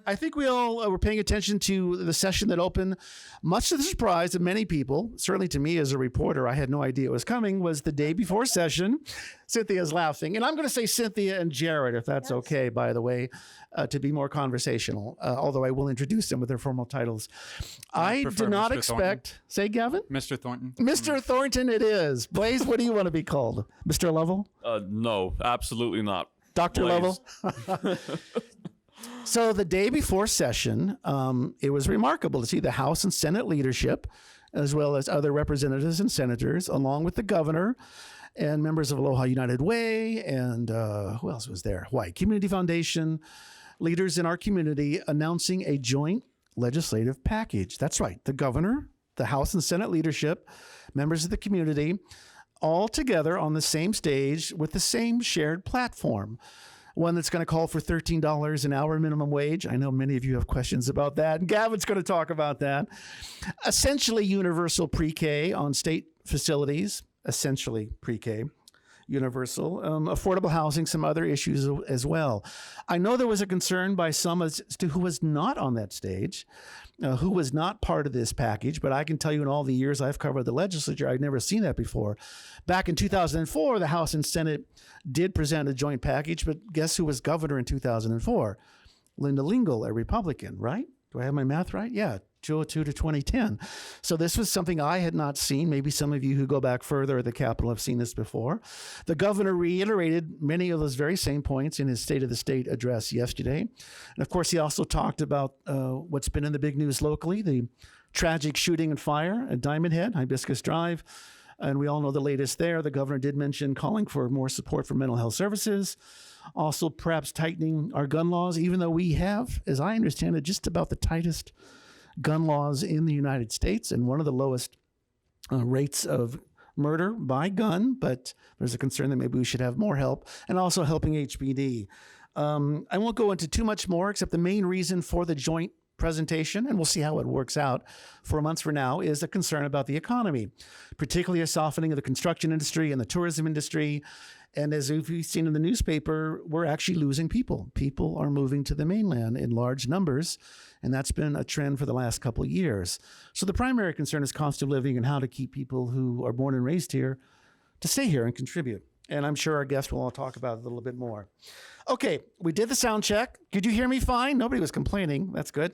I think we all were paying attention to the session that opened. Much to the surprise of many people, certainly to me as a reporter, I had no idea it was coming, was the day before session. Cynthia's laughing. And I'm going to say Cynthia and Jarrett, if that's okay, by the way, to be more conversational, although I will introduce them with their formal titles. I did not expect... Thornton. Say, Gavin? Mr. Thornton. Mr. Thornton it is. Blaze, what do you want to be called? Mr. Lovell? No, absolutely not. Dr. Lovell? So the day before session, it was remarkable to see the House and Senate leadership, as well as other representatives and senators, along with the governor and members of Aloha United Way, and who else was there? Hawaii Community Foundation, leaders in our community announcing a joint legislative package. That's right. The governor, the House and Senate leadership, members of the community, all together on the same stage with the same shared platform. One that's going to call for $13 an hour minimum wage. I know many of you have questions about that. And Gavin's going to talk about that. Essentially universal pre-K on state facilities. Essentially pre-K. Universal, affordable housing, some other issues as well. I know there was a concern by some as to who was not on that stage, who was not part of this package, but I can tell you in all the years I've covered the legislature, I'd never seen that before. Back in 2004, the House and Senate did present a joint package, but guess who was governor in 2004? Linda Lingle, a Republican, right? Do I have my math right? Yeah, 2002 to 2010. So this was something I had not seen. Maybe some of you who go back further at the Capitol have seen this before. The governor reiterated many of those very same points in his State of the State address yesterday. And of course, he also talked about what's been in the big news locally, the tragic shooting and fire at Diamond Head, Hibiscus Drive. And we all know the latest there. The governor did mention calling for more support for mental health services. Also, perhaps tightening our gun laws, even though we have, as I understand it, just about the tightest gun laws in the United States and one of the lowest rates of murder by gun, but there's a concern that maybe we should have more help, and also helping HPD. I won't go into too much more, except the main reason for the joint presentation, and we'll see how it works out 4 months from now, is a concern about the economy, particularly a softening of the construction industry and the tourism industry. And as we've seen in the newspaper, we're actually losing people. People are moving to the mainland in large numbers, and that's been a trend for the last couple of years. So the primary concern is cost of living and how to keep people who are born and raised here to stay here and contribute. And I'm sure our guests will all talk about it a little bit more. Okay, we did the sound check. Could you hear me fine? Nobody was complaining. That's good.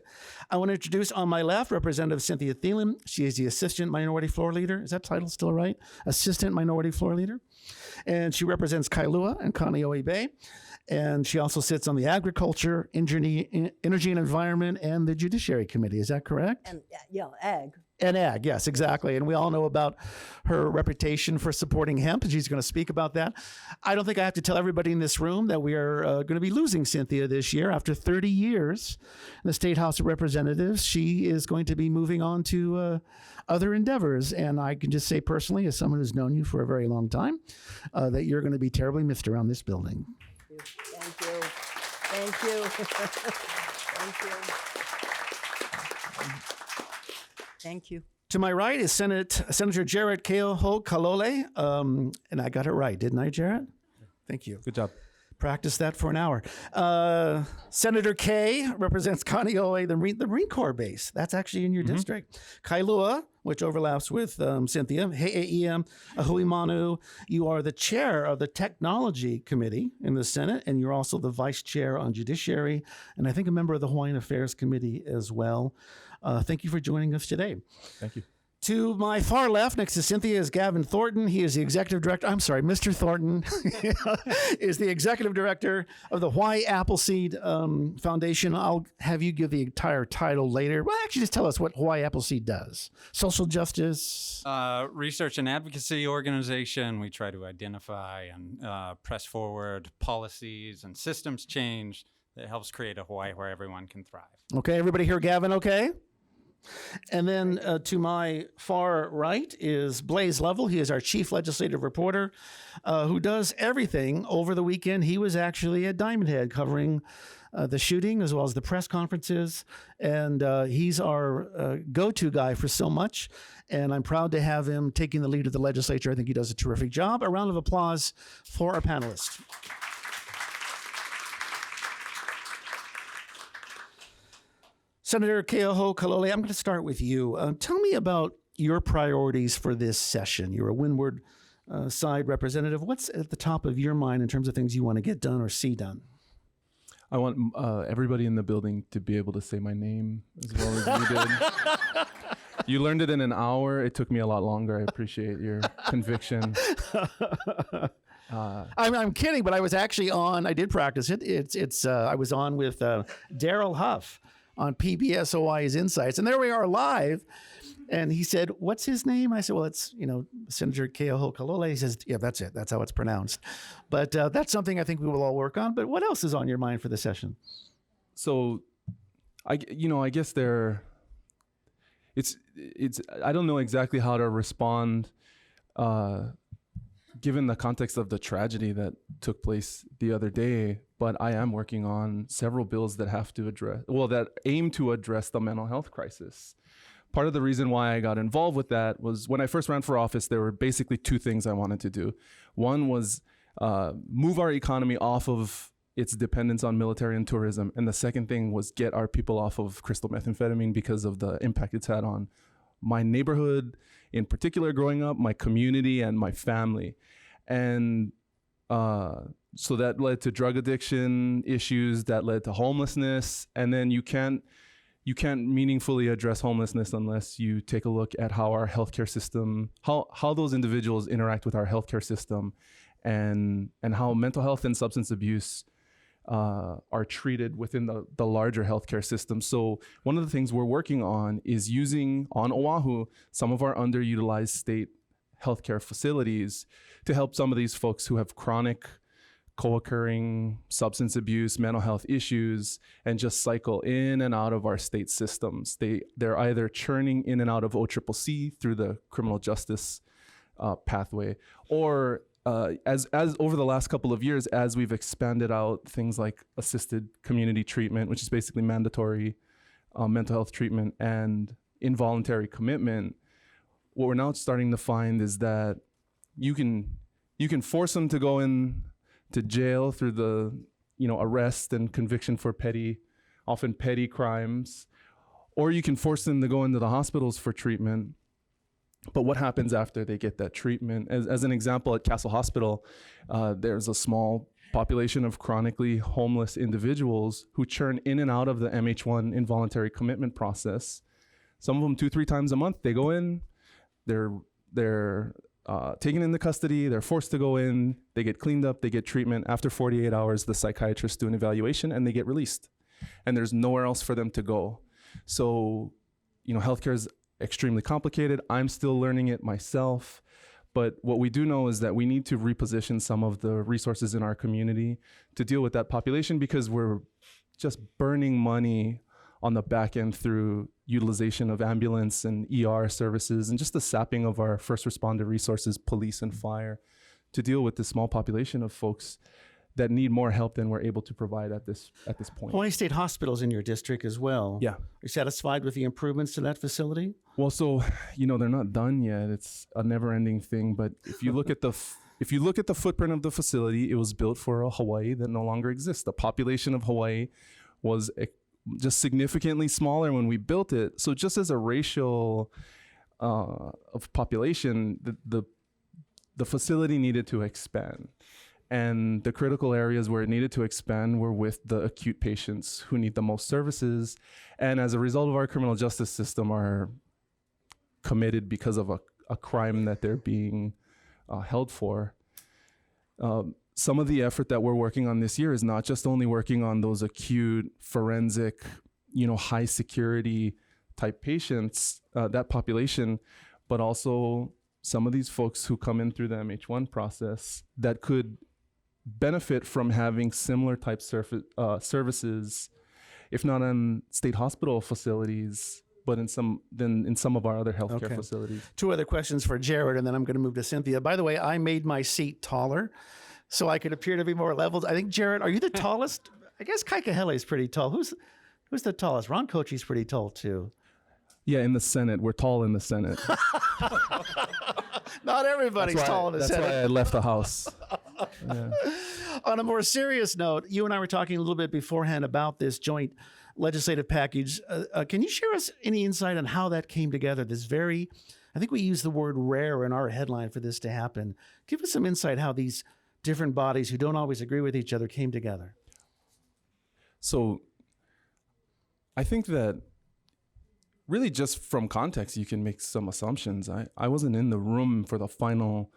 I want to introduce on my left Representative Cynthia Thielen. She is the Assistant Minority Floor Leader. Is that title still right? Assistant Minority Floor Leader. And she represents Kailua and Kaneohe Bay. And she also sits on the Agriculture, Energy and Environment, and the Judiciary Committee. Is that correct? And ag. And ag, yes, exactly. And we all know about her reputation for supporting hemp, and she's going to speak about that. I don't think I have to tell everybody in this room that we are going to be losing Cynthia this year. After 30 years in the State House of Representatives, she is going to be moving on to other endeavors. And I can just say personally, as someone who's known you for a very long time, that you're going to be terribly missed around this building. Thank you. Thank you. Thank you. Thank you. To my right is Senator Jarrett Keohokalole. And I got it right, didn't I, Jarrett? Thank you. Good job. Practice that for an hour. Senator Kay represents Kaneohe, the Marine Corps base. That's actually in your district. Kailua, which overlaps with Cynthia. He'eiem, Ahui Manu. You are the chair of the Technology Committee in the Senate, and you're also the vice chair on Judiciary, and I think a member of the Hawaiian Affairs Committee as well. Thank you for joining us today. Thank you. To my far left, next to Cynthia, is Gavin Thornton. He is the executive director. I'm sorry, Mr. Thornton is the executive director of the Hawaii Appleseed Foundation. I'll have you give the entire title later. Well, actually, just tell us what Hawaii Appleseed does. Social justice? Research and advocacy organization. We try to identify and press forward policies and systems change that helps create a Hawaii where everyone can thrive. Okay, everybody hear Gavin okay? And then to my far right is Blaze Lovell. He is our chief legislative reporter who does everything over the weekend. He was actually at Diamond Head covering the shooting as well as the press conferences. And he's our go-to guy for so much. And I'm proud to have him taking the lead of the legislature. I think he does a terrific job. A round of applause for our panelists. Senator Keohokalole, I'm going to start with you. Tell me about your priorities for this session. You're a Windward side representative. What's at the top of your mind in terms of things you want to get done or see done? I want everybody in the building to be able to say my name as well as you did. You learned it in an hour. It took me a lot longer. I appreciate your conviction. I'm kidding, but I was actually on. I did practice it. I was on with Daryl Huff on PBS Hawaii's Insights, and there we are live. And he said, "What's his name?" I said, "Well, it's Senator Keohokalole." He says, "Yeah, that's it. That's how it's pronounced." But that's something I think we will all work on. But what else is on your mind for the session? So, I guess it's I don't know exactly how to respond, given the context of the tragedy that took place the other day. But I am working on several bills that that aim to address the mental health crisis. Part of the reason why I got involved with that was when I first ran for office, there were basically two things I wanted to do. One was move our economy off of its dependence on military and tourism. And the second thing was get our people off of crystal methamphetamine because of the impact it's had on my neighborhood, in particular growing up, my community, and my family. And so that led to drug addiction issues, that led to homelessness. And then you can't meaningfully address homelessness unless you take a look at how our healthcare system, how those individuals interact with our healthcare system, and how mental health and substance abuse are treated within the larger healthcare system. So one of the things we're working on is using on Oahu some of our underutilized state healthcare facilities to help some of these folks who have chronic co-occurring substance abuse, mental health issues, and just cycle in and out of our state systems. They're either churning in and out of OCCC through the criminal justice pathway, or as over the last couple of years, as we've expanded out things like assisted community treatment, which is basically mandatory mental health treatment, and involuntary commitment, what we're now starting to find is that you can force them to go in to jail through the arrest and conviction for often petty crimes, or you can force them to go into the hospitals for treatment. But what happens after they get that treatment? As an example, at Castle Hospital, there's a small population of chronically homeless individuals who churn in and out of the MH1 involuntary commitment process. Some of them 2-3 times a month. They go in, they're taken into custody, they're forced to go in, they get cleaned up, they get treatment. After 48 hours, the psychiatrists do an evaluation and they get released. And there's nowhere else for them to go. So, healthcare is extremely complicated. I'm still learning it myself. But what we do know is that we need to reposition some of the resources in our community to deal with that population, because we're just burning money on the back end through utilization of ambulance and ER services and just the sapping of our first responder resources, police and fire, to deal with this small population of folks that need more help than we're able to provide at this point. Hawaii State Hospital's in your district as well. Yeah. Are you satisfied with the improvements to that facility? Well, so, they're not done yet. It's a never-ending thing. But if you look at the footprint of the facility, it was built for a Hawaii that no longer exists. The population of Hawaii was just significantly smaller when we built it. So just as a ratio of population, the facility needed to expand. And the critical areas where it needed to expand were with the acute patients who need the most services. And as a result of our criminal justice system are committed because of a crime that they're being held for. Some of the effort that we're working on this year is not just only working on those acute forensic, high security type patients, that population, but also some of these folks who come in through the MH1 process that could benefit from having similar type services, if not in state hospital facilities, but in some of our other healthcare facilities. 2 other questions for Jarrett, and then I'm going to move to Cynthia. By the way, I made my seat taller so I could appear to be more leveled. I think, Jarrett, are you the tallest? I guess Keohokalole is pretty tall. Who's the tallest? Ron Kochi's pretty tall too. Yeah, in the Senate. We're tall in the Senate. Not everybody's tall in the Senate. That's why I left the House. Yeah. On a more serious note, you and I were talking a little bit beforehand about this joint legislative package. Can you share us any insight on how that came together? I think we use the word rare in our headline for this to happen. Give us some insight how these different bodies who don't always agree with each other came together. So I think that really just from context, you can make some assumptions. I wasn't in the room for the final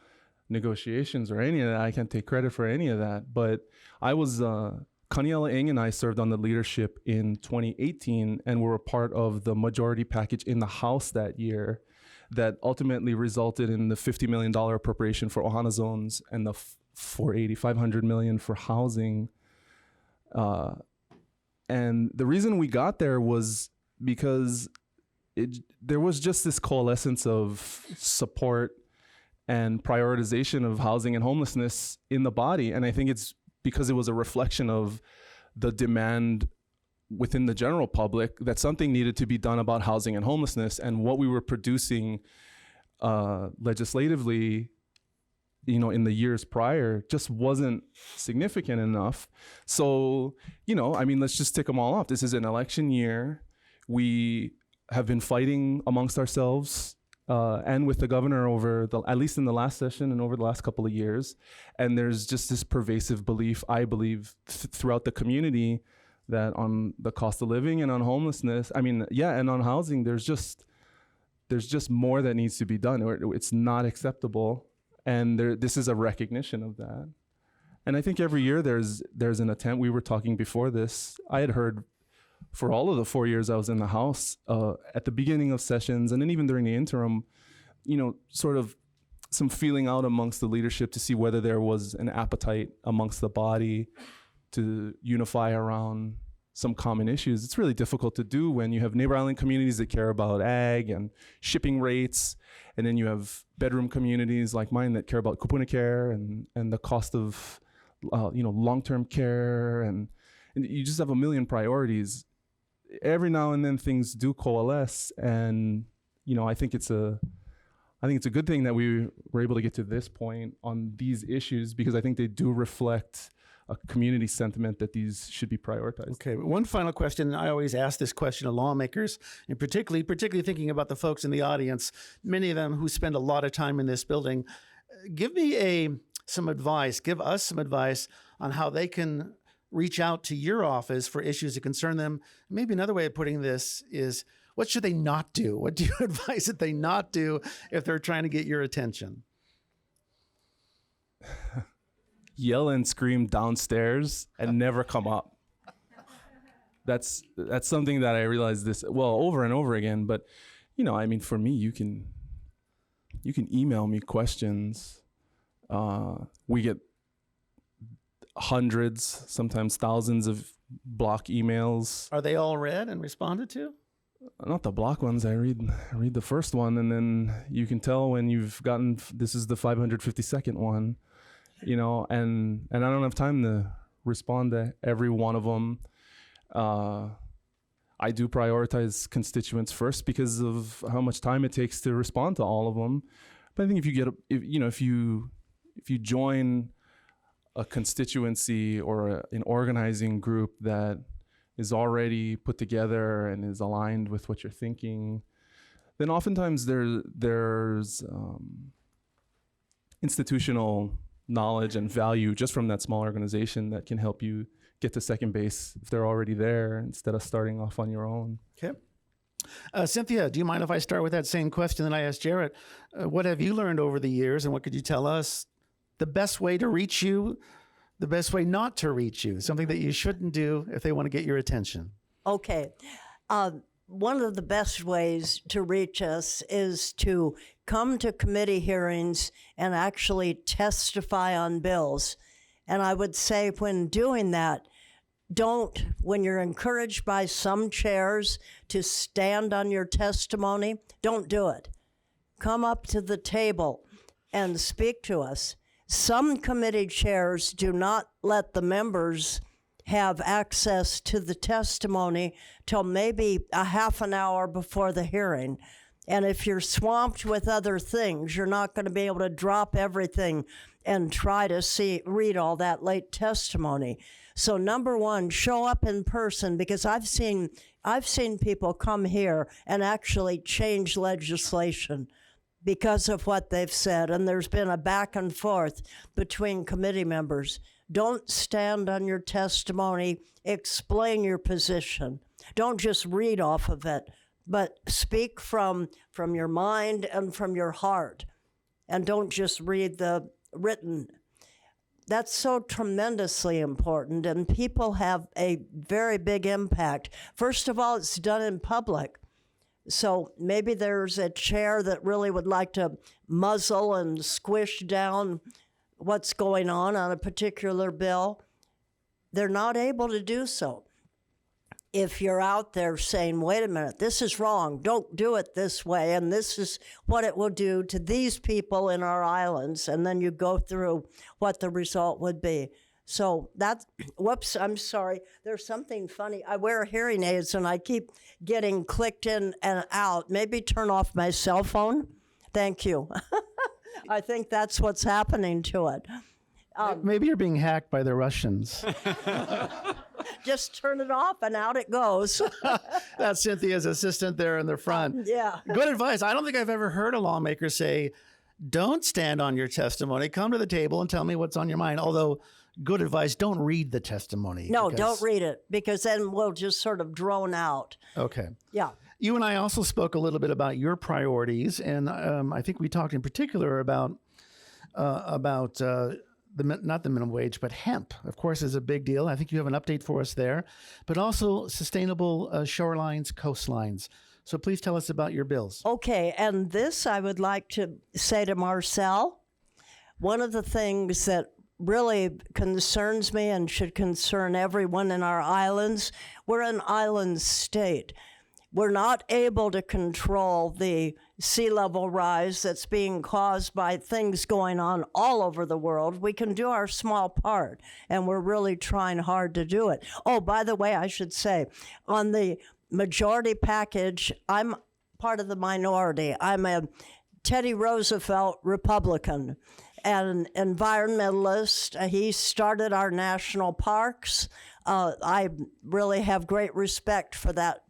negotiations or any of that. I can't take credit for any of that. But I was, Kaniela Ng and I served on the leadership in 2018 and were a part of the majority package in the House that year that ultimately resulted in the $50 million appropriation for Ohana zones and the $500 million for housing. And the reason we got there was because there was just this coalescence of support and prioritization of housing and homelessness in the body. And I think it's because it was a reflection of the demand within the general public that something needed to be done about housing and homelessness, and what we were producing legislatively, in the years prior just wasn't significant enough. So, let's just tick them all off. This is an election year. We have been fighting amongst ourselves and with the governor over at least in the last session and over the last couple of years. And there's just this pervasive belief, I believe, throughout the community that on the cost of living and on homelessness, and on housing, there's just more that needs to be done. It's not acceptable. And this is a recognition of that. And I think every year there's an attempt. We were talking before this. I had heard for all of the 4 years I was in the House, at the beginning of sessions and then even during the interim, sort of some feeling out amongst the leadership to see whether there was an appetite amongst the body to unify around some common issues. It's really difficult to do when you have neighbor island communities that care about ag and shipping rates, and then you have bedroom communities like mine that care about kupuna care and the cost of long-term care, and you just have a million priorities. Every now and then things do coalesce, and I think it's a good thing that we were able to get to this point on these issues, because I think they do reflect a community sentiment that these should be prioritized. Okay, one final question. I always ask this question of lawmakers, and particularly thinking about the folks in the audience, many of them who spend a lot of time in this building. Give us some advice on how they can reach out to your office for issues that concern them. Maybe another way of putting this is, what should they not do? What do you advise that they not do if they're trying to get your attention? Yell and scream downstairs and never come up. That's something that I realized over and over again. But for me, you can email me questions. We get hundreds, sometimes thousands of block emails. Are they all read and responded to? Not the block ones. I read the first one, and then you can tell when you've gotten, this is the 552nd one. And I don't have time to respond to every one of them. I do prioritize constituents first because of how much time it takes to respond to all of them. But I think if you join a constituency or an organizing group that is already put together and is aligned with what you're thinking, then oftentimes there's institutional knowledge and value just from that small organization that can help you get to second base if they're already there, instead of starting off on your own. Okay. Cynthia, do you mind if I start with that same question that I asked Jarrett? What have you learned over the years, and what could you tell us the best way to reach you, the best way not to reach you, something that you shouldn't do if they want to get your attention? Okay. One of the best ways to reach us is to come to committee hearings and actually testify on bills. And I would say when doing that, when you're encouraged by some chairs to stand on your testimony, don't do it. Come up to the table and speak to us. Some committee chairs do not let the members have access to the testimony till maybe a half an hour before the hearing. And if you're swamped with other things, you're not going to be able to drop everything and try to read all that late testimony. So number one, show up in person, because I've seen people come here and actually change legislation because of what they've said. And there's been a back and forth between committee members. Don't stand on your testimony. Explain your position. Don't just read off of it, but speak from your mind and from your heart. And don't just read the written. That's so tremendously important, and people have a very big impact. First of all, it's done in public. So maybe there's a chair that really would like to muzzle and squish down what's going on a particular bill. They're not able to do so. If you're out there saying, wait a minute, this is wrong, don't do it this way, and this is what it will do to these people in our islands, and then you go through what the result would be. So that's, whoops, I'm sorry. There's something funny. I wear hearing aids, and I keep getting clicked in and out. Maybe turn off my cell phone. Thank you. I think that's what's happening to it. Maybe you're being hacked by the Russians. Just turn it off and out it goes. That's Cynthia's assistant there in the front. Yeah. Good advice. I don't think I've ever heard a lawmaker say, don't stand on your testimony. Come to the table and tell me what's on your mind. Although, good advice, don't read the testimony. No, don't read it, because then we'll just sort of drone out. Okay. Yeah. You and I also spoke a little bit about your priorities, and I think we talked in particular about not the minimum wage, but hemp, of course, is a big deal. I think you have an update for us there, but also sustainable shorelines, coastlines. So please tell us about your bills. Okay, and this I would like to say to Marcel. One of the things that really concerns me and should concern everyone in our islands, we're an island state. We're not able to control the sea level rise that's being caused by things going on all over the world. We can do our small part, and we're really trying hard to do it. Oh, by the way, I should say, on the majority package, I'm part of the minority. I'm a Teddy Roosevelt Republican and an environmentalist. He started our national parks. I really have great respect for that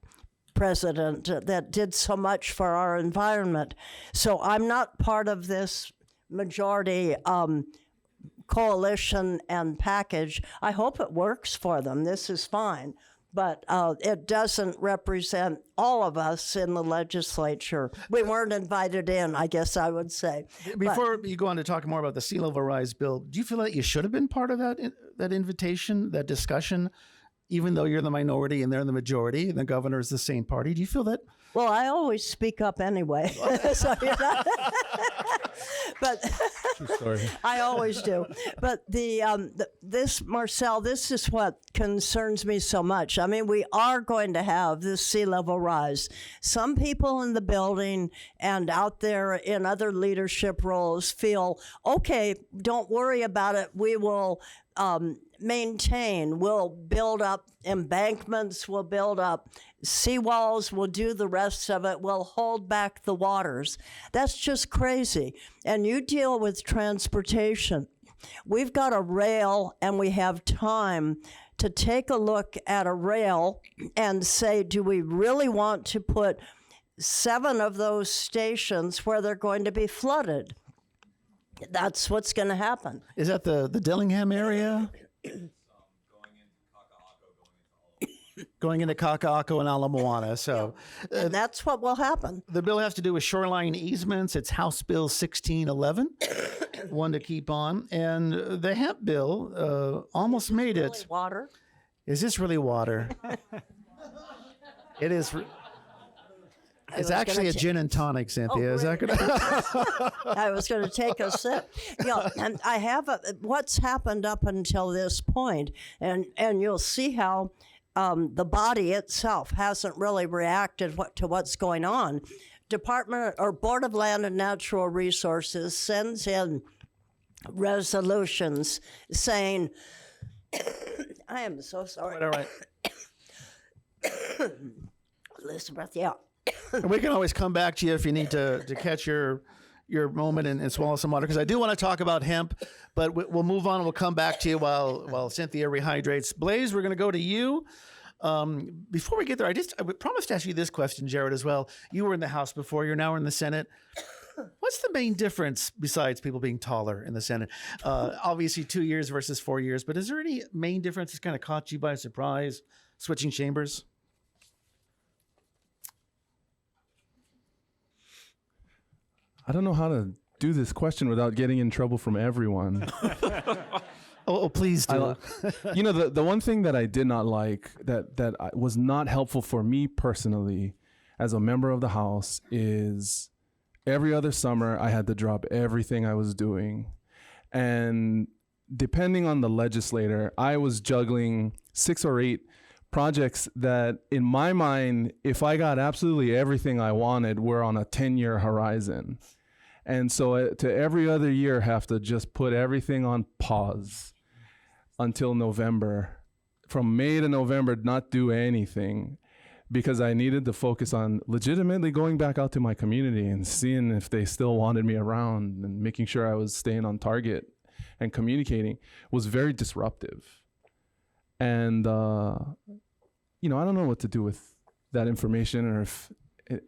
president that did so much for our environment. So I'm not part of this majority coalition and package. I hope it works for them. This is fine. But it doesn't represent all of us in the legislature. We weren't invited in, I guess I would say. Before you go on to talk more about the sea level rise bill, do you feel that you should have been part of that invitation, that discussion, even though you're the minority and they're the majority and the governor is the same party? Do you feel that? Well, I always speak up anyway. So, but True story. I always do. But this, Marcel, this is what concerns me so much. I mean, we are going to have this sea level rise. Some people in the building and out there in other leadership roles feel, okay, don't worry about it. We will maintain, we'll build up embankments, we'll build up seawalls, we'll do the rest of it, we'll hold back the waters. That's just crazy. And you deal with transportation. We've got a rail and we have time to take a look at a rail and say, do we really want to put 7 of those stations where they're going to be flooded? That's what's going to happen. Is that the Dillingham area? Going into Kaka'ako and Ala Moana. So and that's what will happen. the bill has to do with shoreline easements. It's House Bill 1611, one to keep on. And the hemp bill almost made Really it. water. Is this really water? It is. It's actually a gin and tonic, Cynthia. Is that good? I was going to take a sip. And I have what's happened up until this point, and you'll see how the body itself hasn't really reacted to what's going on. Department or Board of Land and Natural Resources sends in resolutions saying, I am so sorry. All right. Elizabeth, yeah. And we can always come back to you if you need to catch your moment and swallow some water, because I do want to talk about hemp, but we'll move on and we'll come back to you while Cynthia rehydrates. Blaze, we're going to go to you. Before we get there, I promised to ask you this question, Jarrett, as well. You were in the House before, you're now in the Senate. What's the main difference besides people being taller in the Senate? Obviously 2 years versus 4 years, but is there any main difference that's kind of caught you by surprise, switching chambers? I don't know how to do this question without getting in trouble from everyone. Oh, please do. The one thing that I did not like, that was not helpful for me personally as a member of the House, is every other summer I had to drop everything I was doing. And depending on the legislator, I was juggling 6 or 8 projects that, in my mind, if I got absolutely everything I wanted, were on a 10-year horizon. And so to every other year have to just put everything on pause until November. From May to November, not do anything, because I needed to focus on legitimately going back out to my community and seeing if they still wanted me around, and making sure I was staying on target and communicating was very disruptive. And, I don't know what to do with that information, or if,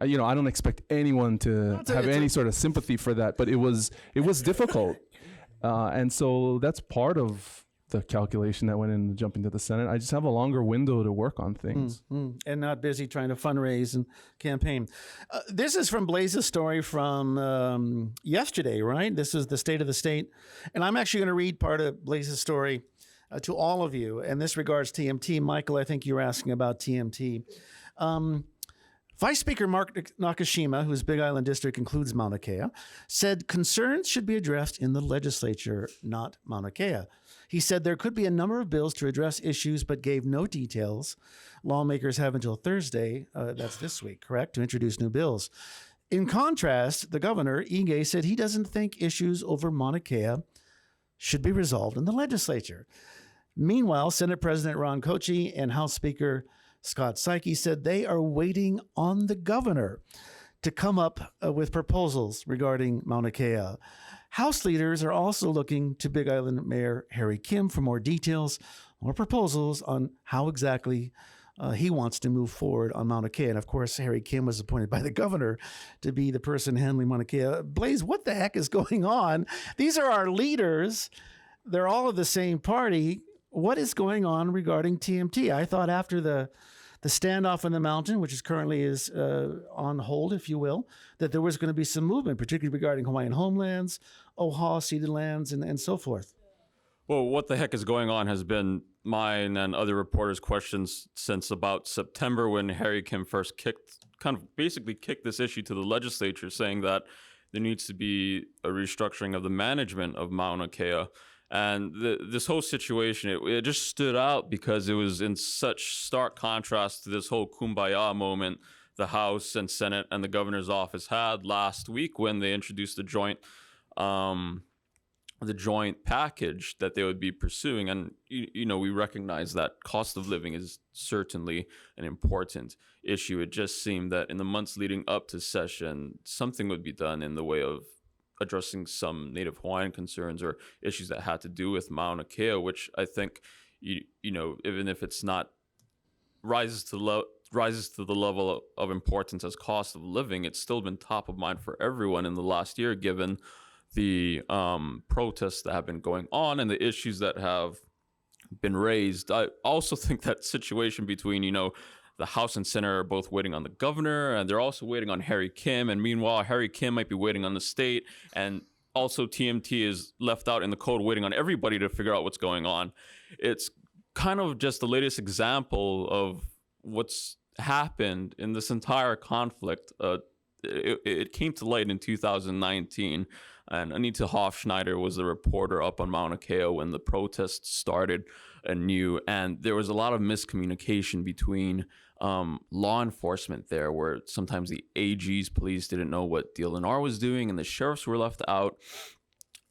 I don't expect anyone to have any sort of sympathy for that, but it was difficult. And so that's part of the calculation that went into jumping to the Senate. I just have a longer window to work on things. And not busy trying to fundraise and campaign. This is from Blaze's story from yesterday, right? This is the State of the State. And I'm actually going to read part of Blaze's story to all of you. And this regards TMT. Michael, I think you were asking about TMT. Vice Speaker Mark Nakashima, whose Big Island district includes Mauna Kea, said concerns should be addressed in the legislature, not Mauna Kea. He said there could be a number of bills to address issues, but gave no details. Lawmakers have until Thursday, that's this week, correct, to introduce new bills. In contrast, the governor, Ige, said he doesn't think issues over Mauna Kea should be resolved in the legislature. Meanwhile, Senate President Ron Kochi and House Speaker Scott Psyche said they are waiting on the governor to come up with proposals regarding Mauna Kea. House leaders are also looking to Big Island Mayor Harry Kim for more details or proposals on how exactly he wants to move forward on Mauna Kea. And of course, Harry Kim was appointed by the governor to be the person handling Mauna Kea. Blaze, what the heck is going on? These are our leaders. They're all of the same party. What is going on regarding TMT? I thought after the standoff in the mountain, which is currently on hold, if you will, that there was going to be some movement, particularly regarding Hawaiian homelands, OHA, ceded lands, and so forth. Well, what the heck is going on has been mine and other reporters' questions since about September, when Harry Kim first basically kicked this issue to the legislature, saying that there needs to be a restructuring of the management of Mauna Kea. And this whole situation, it just stood out because it was in such stark contrast to this whole kumbaya moment the House and Senate and the governor's office had last week when they introduced the joint package that they would be pursuing. And, we recognize that cost of living is certainly an important issue. It just seemed that in the months leading up to session, something would be done in the way of addressing some Native Hawaiian concerns or issues that had to do with Mauna Kea, which I think, even if it's not rises to the level of importance as cost of living, it's still been top of mind for everyone in the last year, given the protests that have been going on and the issues that have been raised. I also think that situation between, the House and Senate are both waiting on the governor, and they're also waiting on Harry Kim. And meanwhile, Harry Kim might be waiting on the state. And also TMT is left out in the cold, waiting on everybody to figure out what's going on. It's kind of just the latest example of what's happened in this entire conflict. It came to light in 2019. And Anita Hofschneider was the reporter up on Mauna Kea when the protests started anew. And there was a lot of miscommunication between law enforcement there, where sometimes the AG's police didn't know what DLNR was doing and the sheriffs were left out.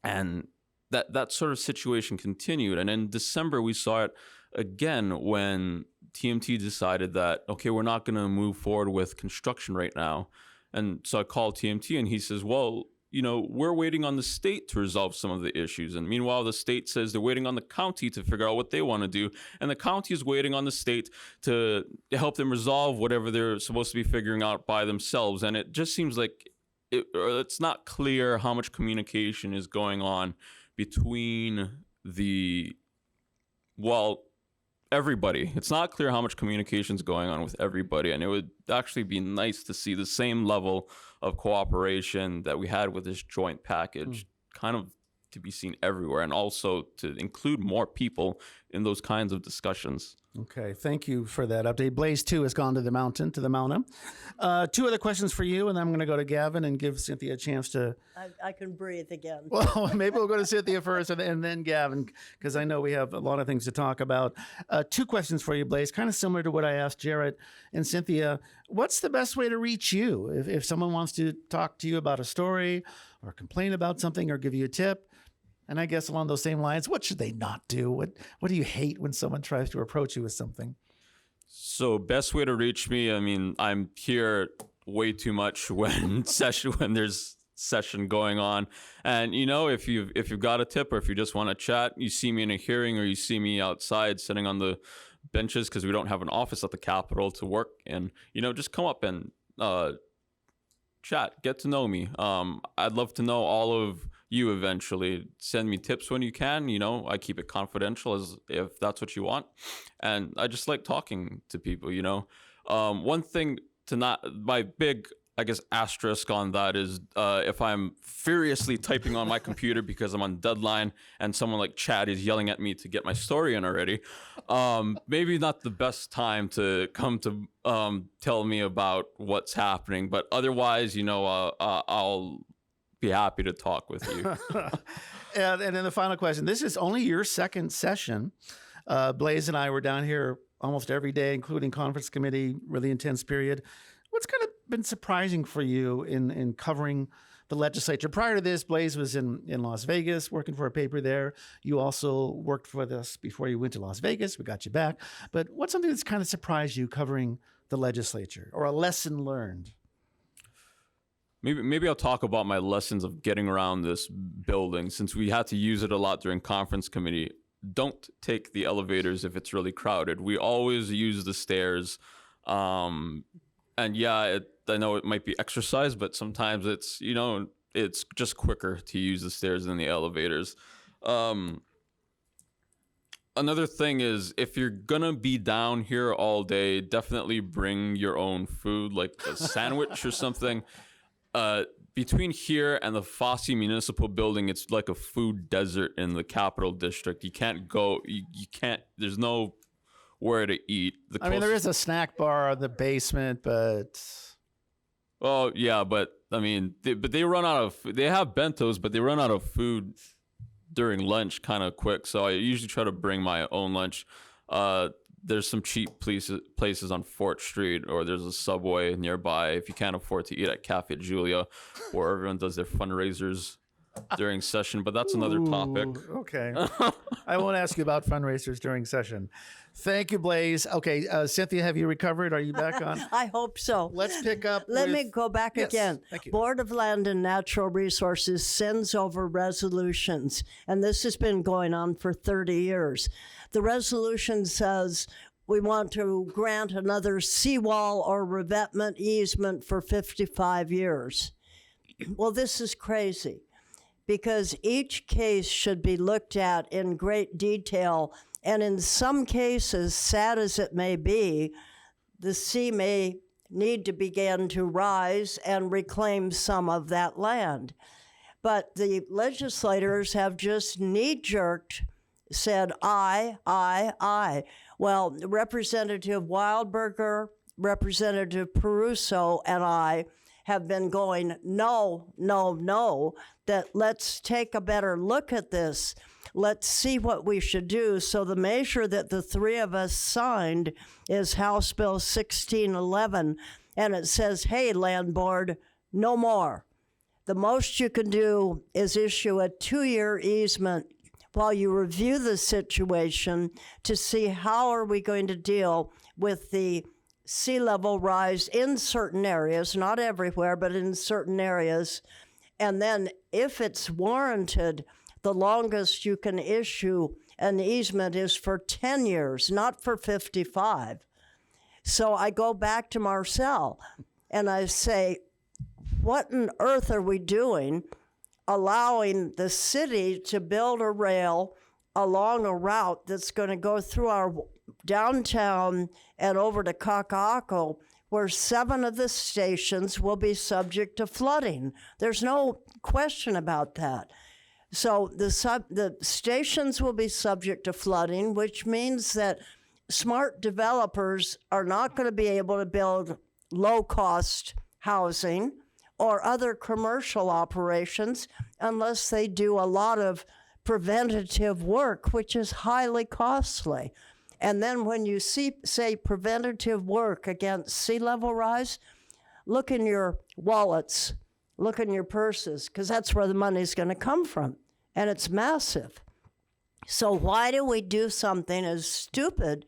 And that sort of situation continued. And in December, we saw it again, when TMT decided that, okay, we're not going to move forward with construction right now. And so I called TMT and he says, well, we're waiting on the state to resolve some of the issues. And meanwhile, the state says they're waiting on the county to figure out what they want to do. And the county is waiting on the state to help them resolve whatever they're supposed to be figuring out by themselves. And it just seems like it's not clear how much communication is going on between everybody. It's not clear how much communication is going on with everybody. And it would actually be nice to see the same level of cooperation that we had with this joint package kind of to be seen everywhere, and also to include more people in those kinds of discussions. Okay, thank you for that update. Blaze 2 has gone to the mountain. Two other questions for you, and then I'm going to go to Gavin and give Cynthia a chance to... I can breathe again. Well, maybe we'll go to Cynthia first and then Gavin, because I know we have a lot of things to talk about. Two questions for you, Blaze, kind of similar to what I asked Jarrett and Cynthia. What's the best way to reach you? If someone wants to talk to you about a story or complain about something or give you a tip, and I guess along those same lines, what should they not do? What do you hate when someone tries to approach you with something? So best way to reach me, I mean, I'm here way too much when there's session going on. And if you've got a tip, or if you just want to chat, you see me in a hearing or you see me outside sitting on the benches because we don't have an office at the Capitol to work in, just come up and chat, get to know me. I'd love to know all of you eventually. Send me tips when you can. I keep it confidential as if that's what you want. And I just like talking to people, One thing my big, I guess, asterisk on that is if I'm furiously typing on my computer because I'm on deadline and someone like Chad is yelling at me to get my story in already, maybe not the best time to come to tell me about what's happening. But otherwise, I'll be happy to talk with you. And then the final question. This is only your second session. Blaze and I were down here almost every day, including conference committee, really intense period. What's kind of been surprising for you in covering the legislature? Prior to this, Blaze was in Las Vegas working for a paper there. You also worked for us before you went to Las Vegas. We got you back. But what's something that's kind of surprised you covering the legislature, or a lesson learned? Maybe I'll talk about my lessons of getting around this building, since we had to use it a lot during conference committee. Don't take the elevators if it's really crowded. We always use the stairs. And yeah, I know it might be exercise, but sometimes it's just quicker to use the stairs than the elevators. Another thing is, if you're gonna be down here all day, definitely bring your own food, like a sandwich or something. Between here and the Fosse Municipal Building, it's like a food desert in the Capital District. You can't go, you can't, there's no where to eat. There is a snack bar in the basement, but... Oh, yeah, but they run out of, they have bentos, but they run out of food during lunch kind of quick. So I usually try to bring my own lunch. There's some cheap places on Fort Street, or there's a Subway nearby if you can't afford to eat at Cafe Julia, where everyone does their fundraisers during session. But that's another topic. Okay. I won't ask you about fundraisers during session. Thank you, Blaze. Okay, Cynthia, have you recovered? Are you back on? I hope so. Let's pick up Let me go back again. Thank you. Board of Land and Natural Resources sends over resolutions, and this has been going on for 30 years. The resolution says we want to grant another seawall or revetment easement for 55 years. Well, this is crazy, because each case should be looked at in great detail. And in some cases, sad as it may be, the sea may need to begin to rise and reclaim some of that land. But the legislators have just knee-jerked said, aye. Well, Representative Wildberger, Representative Peruso, and I have been going, no, that let's take a better look at this. Let's see what we should do. So the measure that the three of us signed is House Bill 1611, and it says, hey, Land Board, no more. The most you can do is issue a 2-year easement while you review the situation to see how are we going to deal with the sea level rise in certain areas, not everywhere, but in certain areas. And then if it's warranted, the longest you can issue an easement is for 10 years, not for 55. So I go back to Marcel and I say, what on earth are we doing allowing the city to build a rail along a route that's going to go through our downtown and over to Keohokalole, where 7 of the stations will be subject to flooding? There's no question about that. So the stations will be subject to flooding, which means that smart developers are not going to be able to build low-cost housing or other commercial operations unless they do a lot of preventative work, which is highly costly. And then when you say preventative work against sea level rise, look in your wallets, look in your purses, because that's where the money's going to come from. And it's massive. So why do we do something as stupid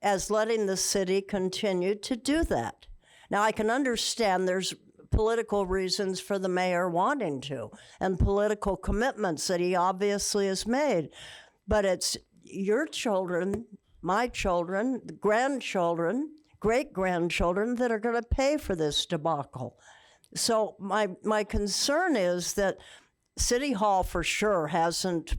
as letting the city continue to do that? Now, I can understand there's political reasons for the mayor wanting to, and political commitments that he obviously has made. But it's your children, my children, grandchildren, great-grandchildren that are going to pay for this debacle. So my concern is that City Hall for sure hasn't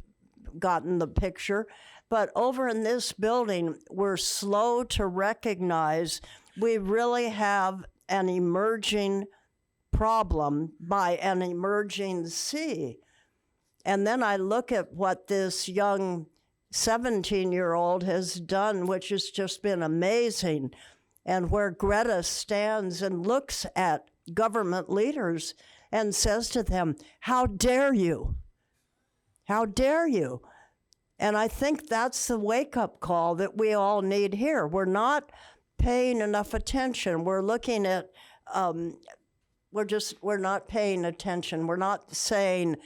gotten the picture, but over in this building, we're slow to recognize we really have an emerging problem by an emerging sea. And then I look at what this young 17-year-old has done, which has just been amazing, and where Greta stands and looks at government leaders and says to them, how dare you? How dare you? And I think that's the wake-up call that we all need here. We're not paying enough attention. We're looking at, we're not paying attention. We're not saying,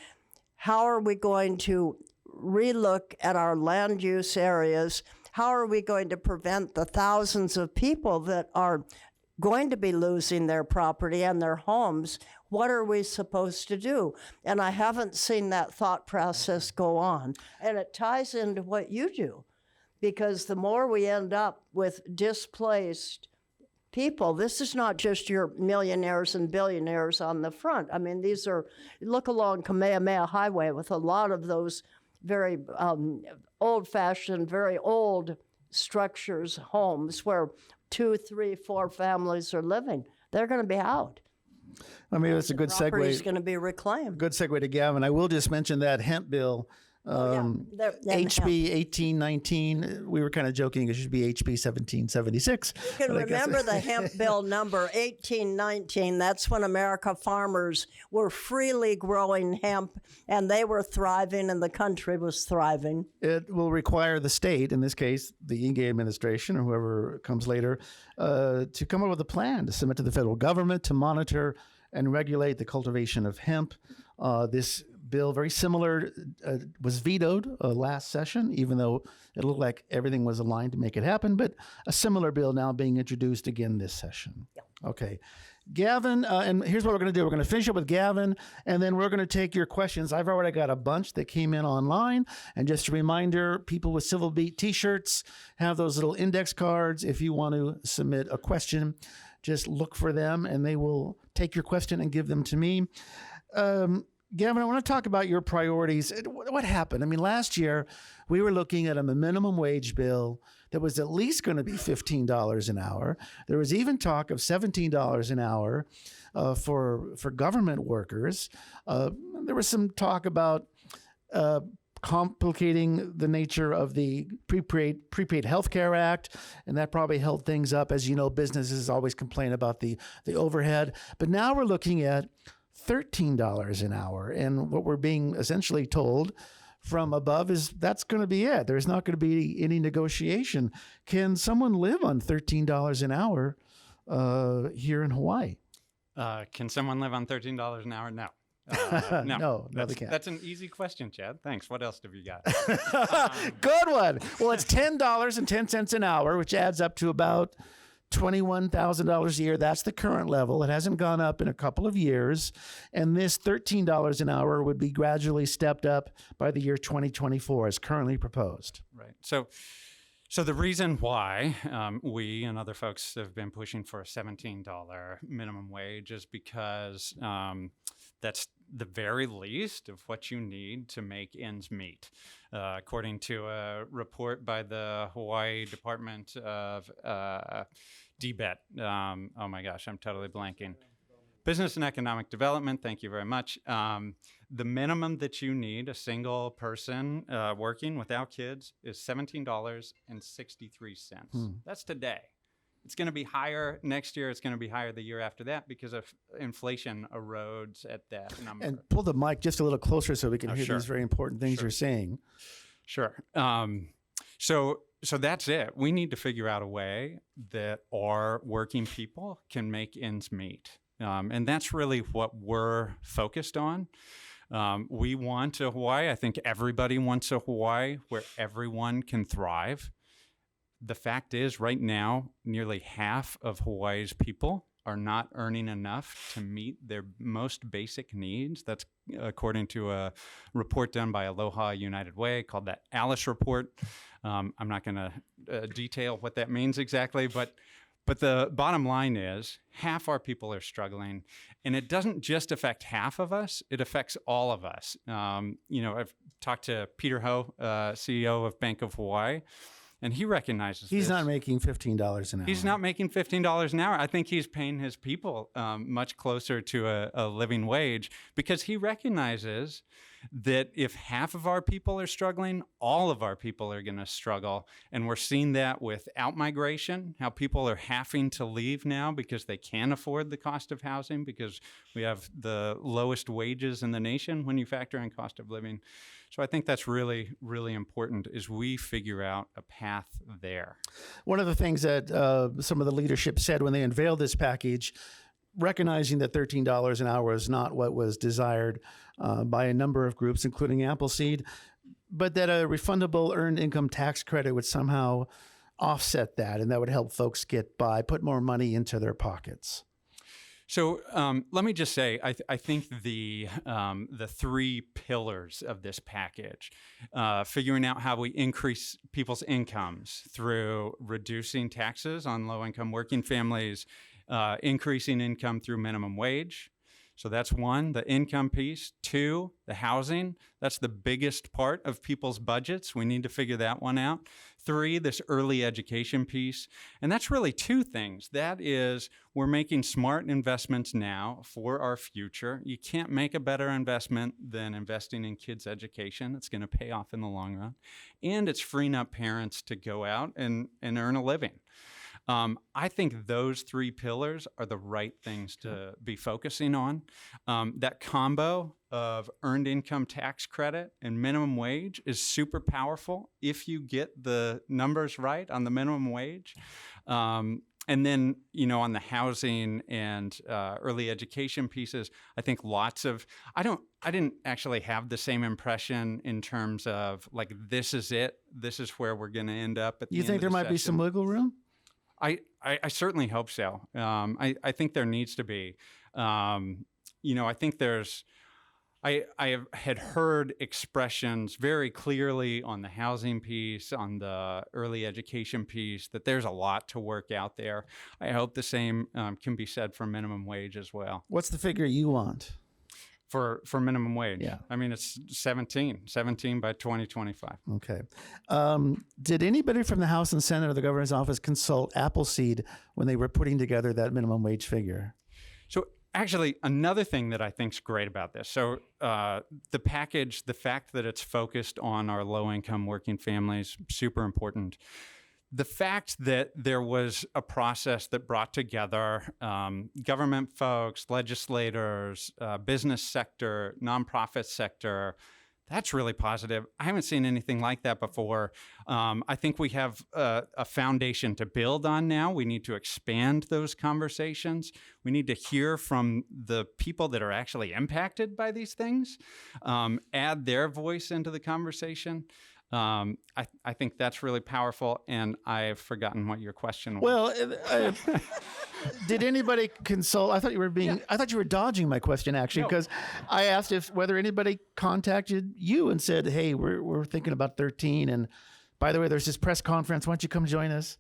how are we going to relook at our land use areas? How are we going to prevent the thousands of people that are going to be losing their property and their homes? What are we supposed to do? And I haven't seen that thought process go on. And it ties into what you do, because the more we end up with displaced people, this is not just your millionaires and billionaires on the front. I mean, these are, look along Kamehameha Highway with a lot of those very old-fashioned, very old structures, homes where 2, 3, 4 families are living. They're going to be out. I mean, it's a good segue. Property is going to be reclaimed. Good segue to Gavin. I will just mention that hemp bill, HB 1819. We were kind of joking it should be HB 1776. You can remember the hemp bill number 1819. That's when America farmers were freely growing hemp, and they were thriving, and the country was thriving. It will require the state, in this case, the Inge administration or whoever comes later, to come up with a plan to submit to the federal government to monitor and regulate the cultivation of hemp. This bill, very similar, was vetoed last session, even though it looked like everything was aligned to make it happen. But a similar bill now being introduced again this session. Yeah. Okay. Gavin, and here's what we're going to do. We're going to finish up with Gavin, and then we're going to take your questions. I've already got a bunch that came in online. And just a reminder, people with Civil Beat t-shirts have those little index cards. If you want to submit a question, just look for them, and they will take your question and give them to me. Gavin, I want to talk about your priorities. What happened? I mean, last year, we were looking at a minimum wage bill that was at least going to be $15 an hour. There was even talk of $17 an hour for government workers. There was some talk about complicating the nature of the Prepaid Health Care Act, and that probably held things up. As you know, businesses always complain about the overhead. But now we're looking at $13 an hour. And what we're being essentially told from above is that's going to be it. There's not going to be any negotiation. Can someone live on $13 an hour here in Hawaii? Can someone live on $13 an hour? No. No, they can't. That's an easy question, Chad. Thanks. What else have you got? Good one. Well, it's $10.10 an hour, which adds up to about $21,000 a year. That's the current level. It hasn't gone up in a couple of years. And this $13 an hour would be gradually stepped up by the year 2024 as currently proposed. Right. So the reason why we and other folks have been pushing for a $17 minimum wage is because that's the very least of what you need to make ends meet. According to a report by the Hawaii Department of DBET, oh my gosh, I'm totally blanking. Business and Economic Development, thank you very much. The minimum that you need, a single person working without kids, is $17.63. That's today. It's going to be higher next year. It's going to be higher the year after that because of inflation erodes at that number. And pull the mic just a little closer so we can hear sure. these very important things you're saying. Sure. So that's it. We need to figure out a way that our working people can make ends meet. And that's really what we're focused on. We want a Hawaii. I think everybody wants a Hawaii where everyone can thrive. The fact is, right now, nearly half of Hawaii's people are not earning enough to meet their most basic needs. That's according to a report done by Aloha United Way called the Alice Report. I'm not going to detail what that means exactly, but the bottom line is half our people are struggling, and it doesn't just affect half of us, it affects all of us. I've talked to Peter Ho, CEO of Bank of Hawaii, and he recognizes He's this. not making $15 an hour. He's not making $15 an hour. I think he's paying his people much closer to a living wage because he recognizes that if half of our people are struggling, all of our people are going to struggle. And we're seeing that with out-migration, how people are having to leave now because they can't afford the cost of housing because we have the lowest wages in the nation when you factor in cost of living. So I think that's really, really important is we figure out a path there. One of the things that some of the leadership said when they unveiled this package, recognizing that $13 an hour is not what was desired by a number of groups, including Appleseed, but that a refundable earned income tax credit would somehow offset that, and that would help folks get by, put more money into their pockets. So let me just say, I think the three pillars of this package, figuring out how we increase people's incomes through reducing taxes on low-income working families, increasing income through minimum wage. So that's one, the income piece. Two, the housing. That's the biggest part of people's budgets. We need to figure that one out. Three, this early education piece. And that's really two things. That is, we're making smart investments now for our future. You can't make a better investment than investing in kids' education. It's going to pay off in the long run. And it's freeing up parents to go out and earn a living. I think those three pillars are the right things to be focusing on. That combo of earned income tax credit and minimum wage is super powerful if you get the numbers right on the minimum wage. And then, on the housing and early education pieces, I think I didn't actually have the same impression in terms of like, this is it. This is where we're going to end up at the You end think of there the might be some session. wiggle room? I certainly hope so. I think there needs to be. I think I had heard expressions very clearly on the housing piece, on the early education piece, that there's a lot to work out there. I hope the same can be said for minimum wage as well. What's the figure you want? For minimum wage. Yeah. I mean, it's 17 by 2025. Okay. Did anybody from the House and Senate or the governor's office consult Appleseed when they were putting together that minimum wage figure? So actually, another thing that I think is great about this, so the package, the fact that it's focused on our low-income working families, super important. The fact that there was a process that brought together government folks, legislators, business sector, nonprofit sector, That's really positive. I haven't seen anything like that before. I think we have a foundation to build on now. We need to expand those conversations. We need to hear from the people that are actually impacted by these things, add their voice into the conversation. I think that's really powerful, and I've forgotten what your question was. Well, did anybody consult? I thought you were dodging my question, actually, because I asked whether anybody contacted you and said, "Hey, we're thinking about 13, and by the way, there's this press conference. Why don't you come join us?"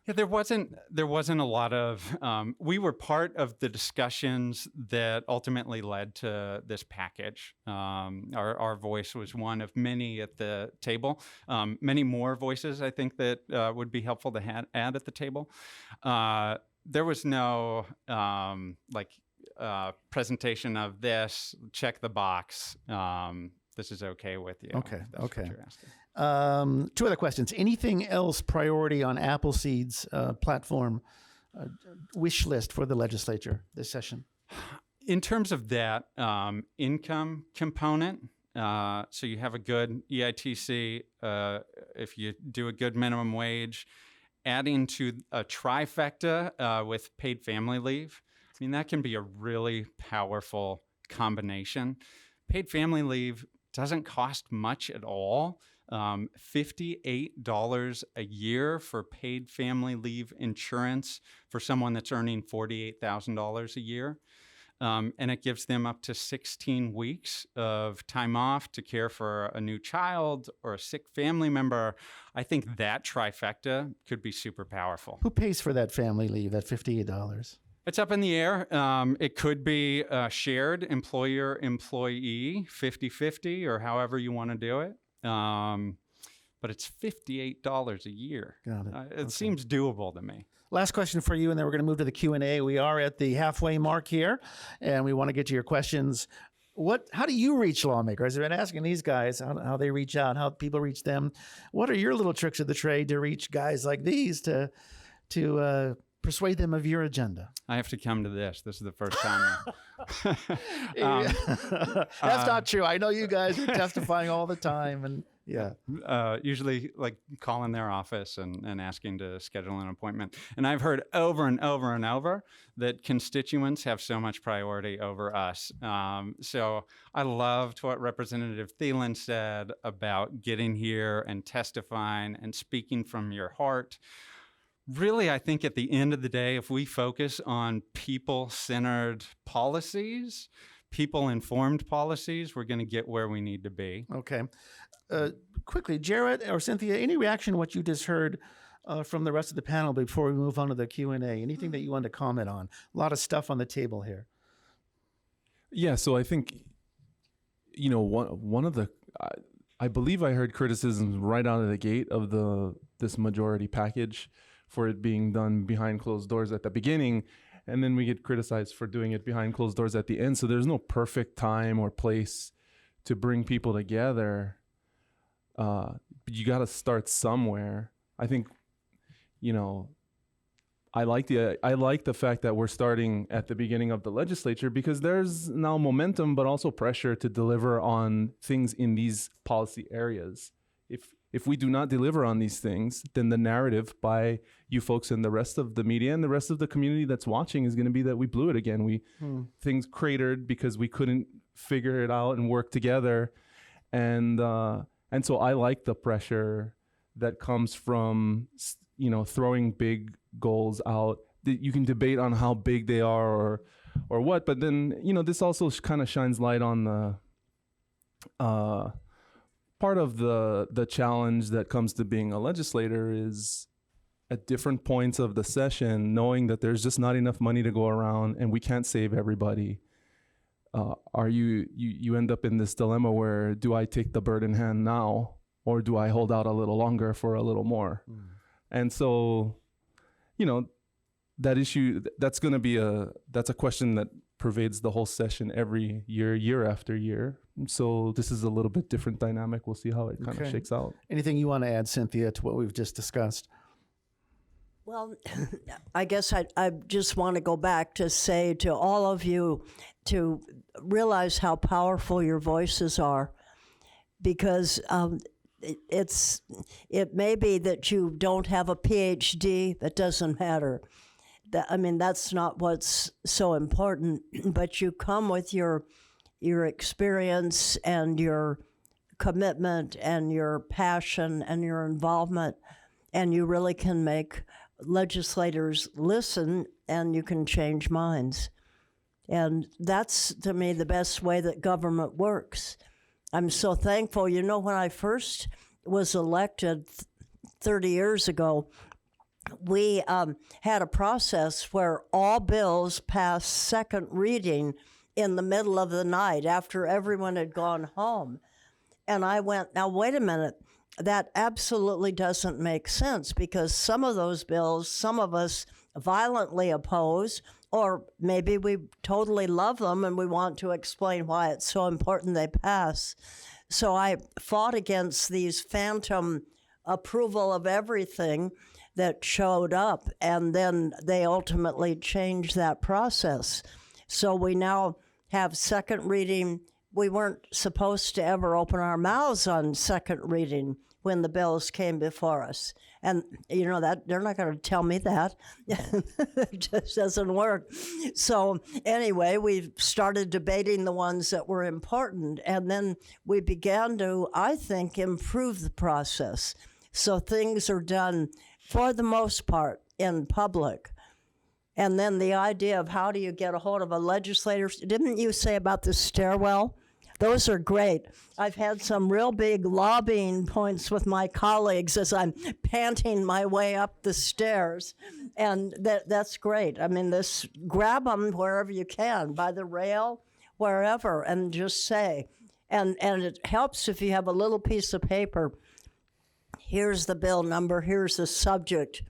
Yeah, there wasn't a lot of. We were part of the discussions that ultimately led to this package. Our voice was one of many at the table. Many more voices, I think, that would be helpful to add at the table. There was no presentation of this. Check the box. This is okay with you. Okay. That's Okay. what you're asking. 2 other questions. Anything else priority on Appleseed's platform wish list for the legislature this session? In terms of that income component, so you have a good EITC, if you do a good minimum wage, adding to a trifecta with paid family leave, I mean, that can be a really powerful combination. Paid family leave doesn't cost much at all. $58 a year for paid family leave insurance for someone that's earning $48,000 a year. And it gives them up to 16 weeks of time off to care for a new child or a sick family member. I think that trifecta could be super powerful. Who pays for that family leave, that $58? It's up in the air. It could be shared employer-employee, 50-50, or however you want to do it. But it's $58 a year. Got it. It seems doable to me. Last question for you, and then we're going to move to the Q&A. We are at the halfway mark here, and we want to get to your questions. How do you reach lawmakers? I've been asking these guys how they reach out, how people reach them. What are your little tricks of the trade to reach guys like these to persuade them of your agenda? I have to come to this. This is the first time. That's not true. I know you guys are testifying all the time, and yeah. Usually like calling their office and asking to schedule an appointment. And I've heard over and over and over that constituents have so much priority over us. So I loved what Representative Thielen said about getting here and testifying and speaking from your heart. Really, I think at the end of the day, if we focus on people-centered policies, people-informed policies, we're going to get where we need to be. Okay. Quickly, Jarrett or Cynthia, any reaction to what you just heard from the rest of the panel before we move on to the Q&A? Anything that you want to comment on? A lot of stuff on the table here. Yeah, so I think, one of the, I believe I heard criticisms right out of the gate of this majority package for it being done behind closed doors at the beginning, and then we get criticized for doing it behind closed doors at the end. So there's no perfect time or place to bring people together. But you got to start somewhere. I think, I like the fact that we're starting at the beginning of the legislature, because there's now momentum, but also pressure to deliver on things in these policy areas. If we do not deliver on these things, then the narrative by you folks and the rest of the media and the rest of the community that's watching is going to be that we blew it again. Things cratered because we couldn't figure it out and work together. And so I like the pressure that comes from, throwing big goals out. You can debate on how big they are or what, but then, this also kind of shines light on the part of the challenge that comes to being a legislator is at different points of the session, knowing that there's just not enough money to go around and we can't save everybody. You end up in this dilemma where, do I take the bird in hand now, or do I hold out a little longer for a little more? And so, that issue, that's a question that pervades the whole session every year after year. So this is a little bit different dynamic. We'll see how it kind of shakes out. Anything you want to add, Cynthia, to what we've just discussed? Well, I guess I just want to go back to say to all of you to realize how powerful your voices are. because it may be that you don't have a PhD. That doesn't matter. That's not what's so important. But you come with your experience and your commitment and your passion and your involvement, and you really can make legislators listen, and you can change minds. And that's, to me, the best way that government works. I'm so thankful. You know, when I first was elected 30 years ago, we had a process where all bills passed second reading in the middle of the night after everyone had gone home. And I went, now, wait a minute. That absolutely doesn't make sense, because some of those bills, some of us violently oppose, or maybe we totally love them and we want to explain why it's so important they pass. So I fought against these phantom approval of everything that showed up, and then they ultimately changed that process. So we now have second reading. We weren't supposed to ever open our mouths on second reading when the bills came before us. And, you know, that they're not going to tell me that. It just doesn't work. So anyway, we started debating the ones that were important. And then we began to, I think, improve the process. So things are done, for the most part, in public. And then the idea of how do you get a hold of a legislator? Didn't you say about the stairwell? Those are great. I've had some real big lobbying points with my colleagues as I'm panting my way up the stairs. And that's great. Grab them wherever you can, by the rail, wherever, and just say. And it helps if you have a little piece of paper. Here's the bill number, here's the subject.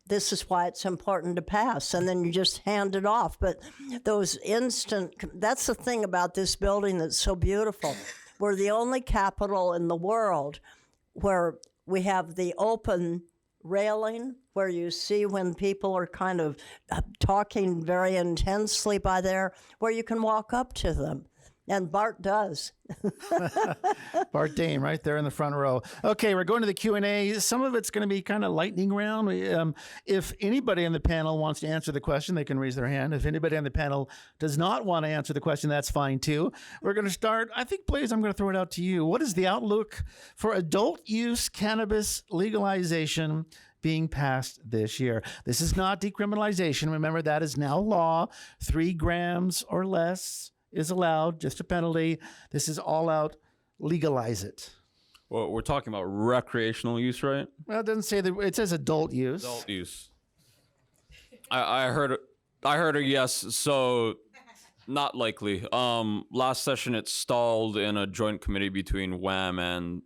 This is why it's important to pass, and then you just hand it off. But those that's the thing about this building that's so beautiful. We're the only capital in the world where we have the open railing, where you see when people are kind of talking very intensely by there, where you can walk up to them. And Bart does. Bart Dane right there in the front row. Okay, we're going to the Q&A. Some of it's going to be kind of lightning round. If anybody on the panel wants to answer the question, they can raise their hand. If anybody on the panel does not want to answer the question, that's fine too. We're going to start, I think, Blair, I'm going to throw it out to you. What is the outlook for adult use cannabis legalization being passed this year? This is not decriminalization. Remember, that is now law. 3 grams or less is allowed, just a penalty. This is all out, legalize it. Well, we're talking about recreational use, right? Well, it doesn't say that, it says adult use. Adult use. I heard a yes, so not likely. Last session it stalled in a joint committee between WHAM and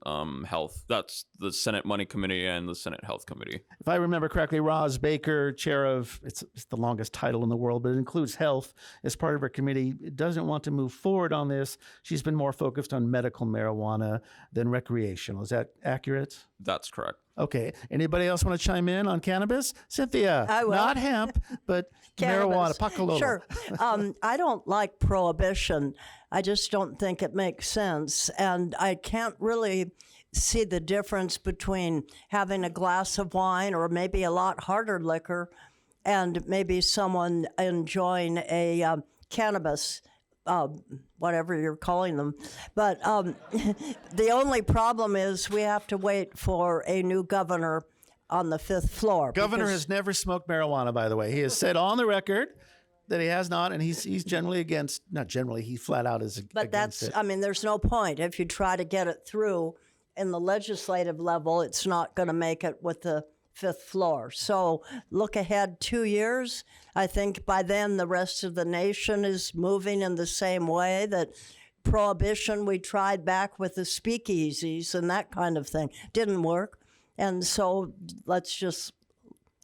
Health. That's the Senate Money Committee and the Senate Health Committee. If I remember correctly, Roz Baker, chair of, it's the longest title in the world, but it includes health as part of her committee, doesn't want to move forward on this. She's been more focused on medical marijuana than recreational. Is that accurate? That's correct. Okay. Anybody else want to chime in on cannabis? Cynthia, I will. Not hemp, but marijuana, Pakalolo. Sure. I don't like prohibition. I just don't think it makes sense. And I can't really see the difference between having a glass of wine or maybe a lot harder liquor and maybe someone enjoying a cannabis whatever you're calling them. But the only problem is we have to wait for a new governor on the 5th floor. Governor has never smoked marijuana, by the way. He has said on the record that he has not, and he's generally against, not generally, he flat out is but against it. But there's no point. If you try to get it through in the legislative level, it's not going to make it with the 5th floor. So look ahead 2 years. I think by then the rest of the nation is moving in the same way that prohibition we tried back with the speakeasies and that kind of thing didn't work. And so let's just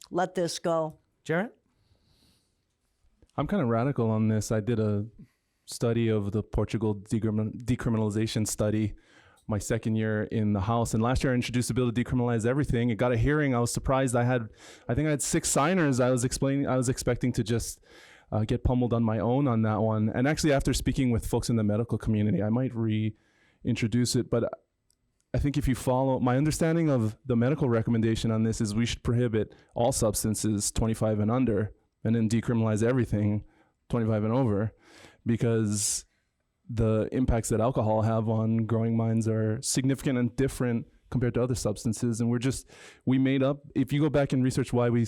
let this go. Jarrett? I'm kind of radical on this. I did a study of the Portugal decriminalization study my second year in the House. And last year I introduced a bill to decriminalize everything. It got a hearing. I was surprised. I think I had 6 signers. I was expecting to just get pummeled on my own on that one. And actually, after speaking with folks in the medical community, I might introduce it. But I think if you follow, my understanding of the medical recommendation on this is we should prohibit all substances 25 and under, and then decriminalize everything 25 and over, because the impacts that alcohol have on growing minds are significant and different compared to other substances. And we made up, if you go back and research why we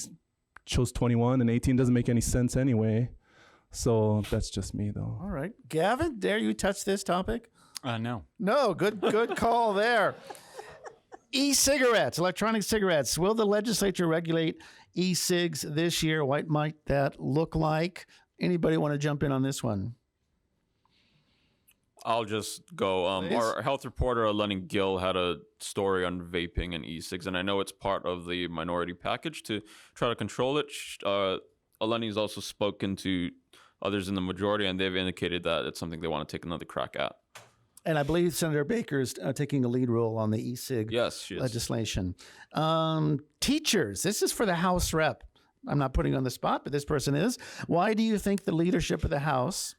chose 21 and 18, doesn't make any sense anyway. So that's just me, though. All right. Gavin, dare you touch this topic? No. No, good call there. E-cigarettes, electronic cigarettes. Will the legislature regulate e-cigs this year? What might that look like? Anybody want to jump in on this one? I'll just go. Please. Our health reporter, Lenny Gill, had a story on vaping and e-cigs, and I know it's part of the minority package to try to control it. Lenny's also spoken to others in the majority, and they've indicated that it's something they want to take another crack at. And I believe Senator Baker is taking a lead role on the e-cig Yes, legislation. Teachers, this is for the House rep. I'm not putting on the spot, but this person is. Why do you think the leadership of the House,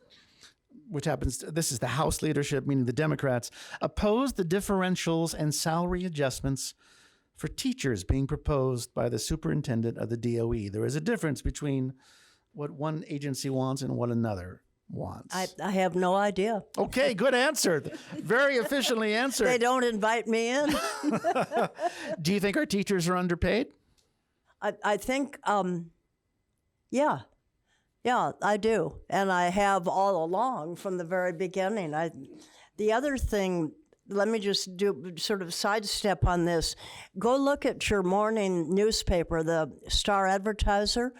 this is the House leadership, meaning the Democrats, opposed the differentials and salary adjustments for teachers being proposed by the superintendent of the DOE? There is a difference between what one agency wants and what another wants. I have no idea. Okay, good answer. Very efficiently answered. They don't invite me in. Do you think our teachers are underpaid? I think, yeah, I do. And I have all along from the very beginning. The other thing, let me just do sort of sidestep on this. Go look at your morning newspaper, the Star Advertiser,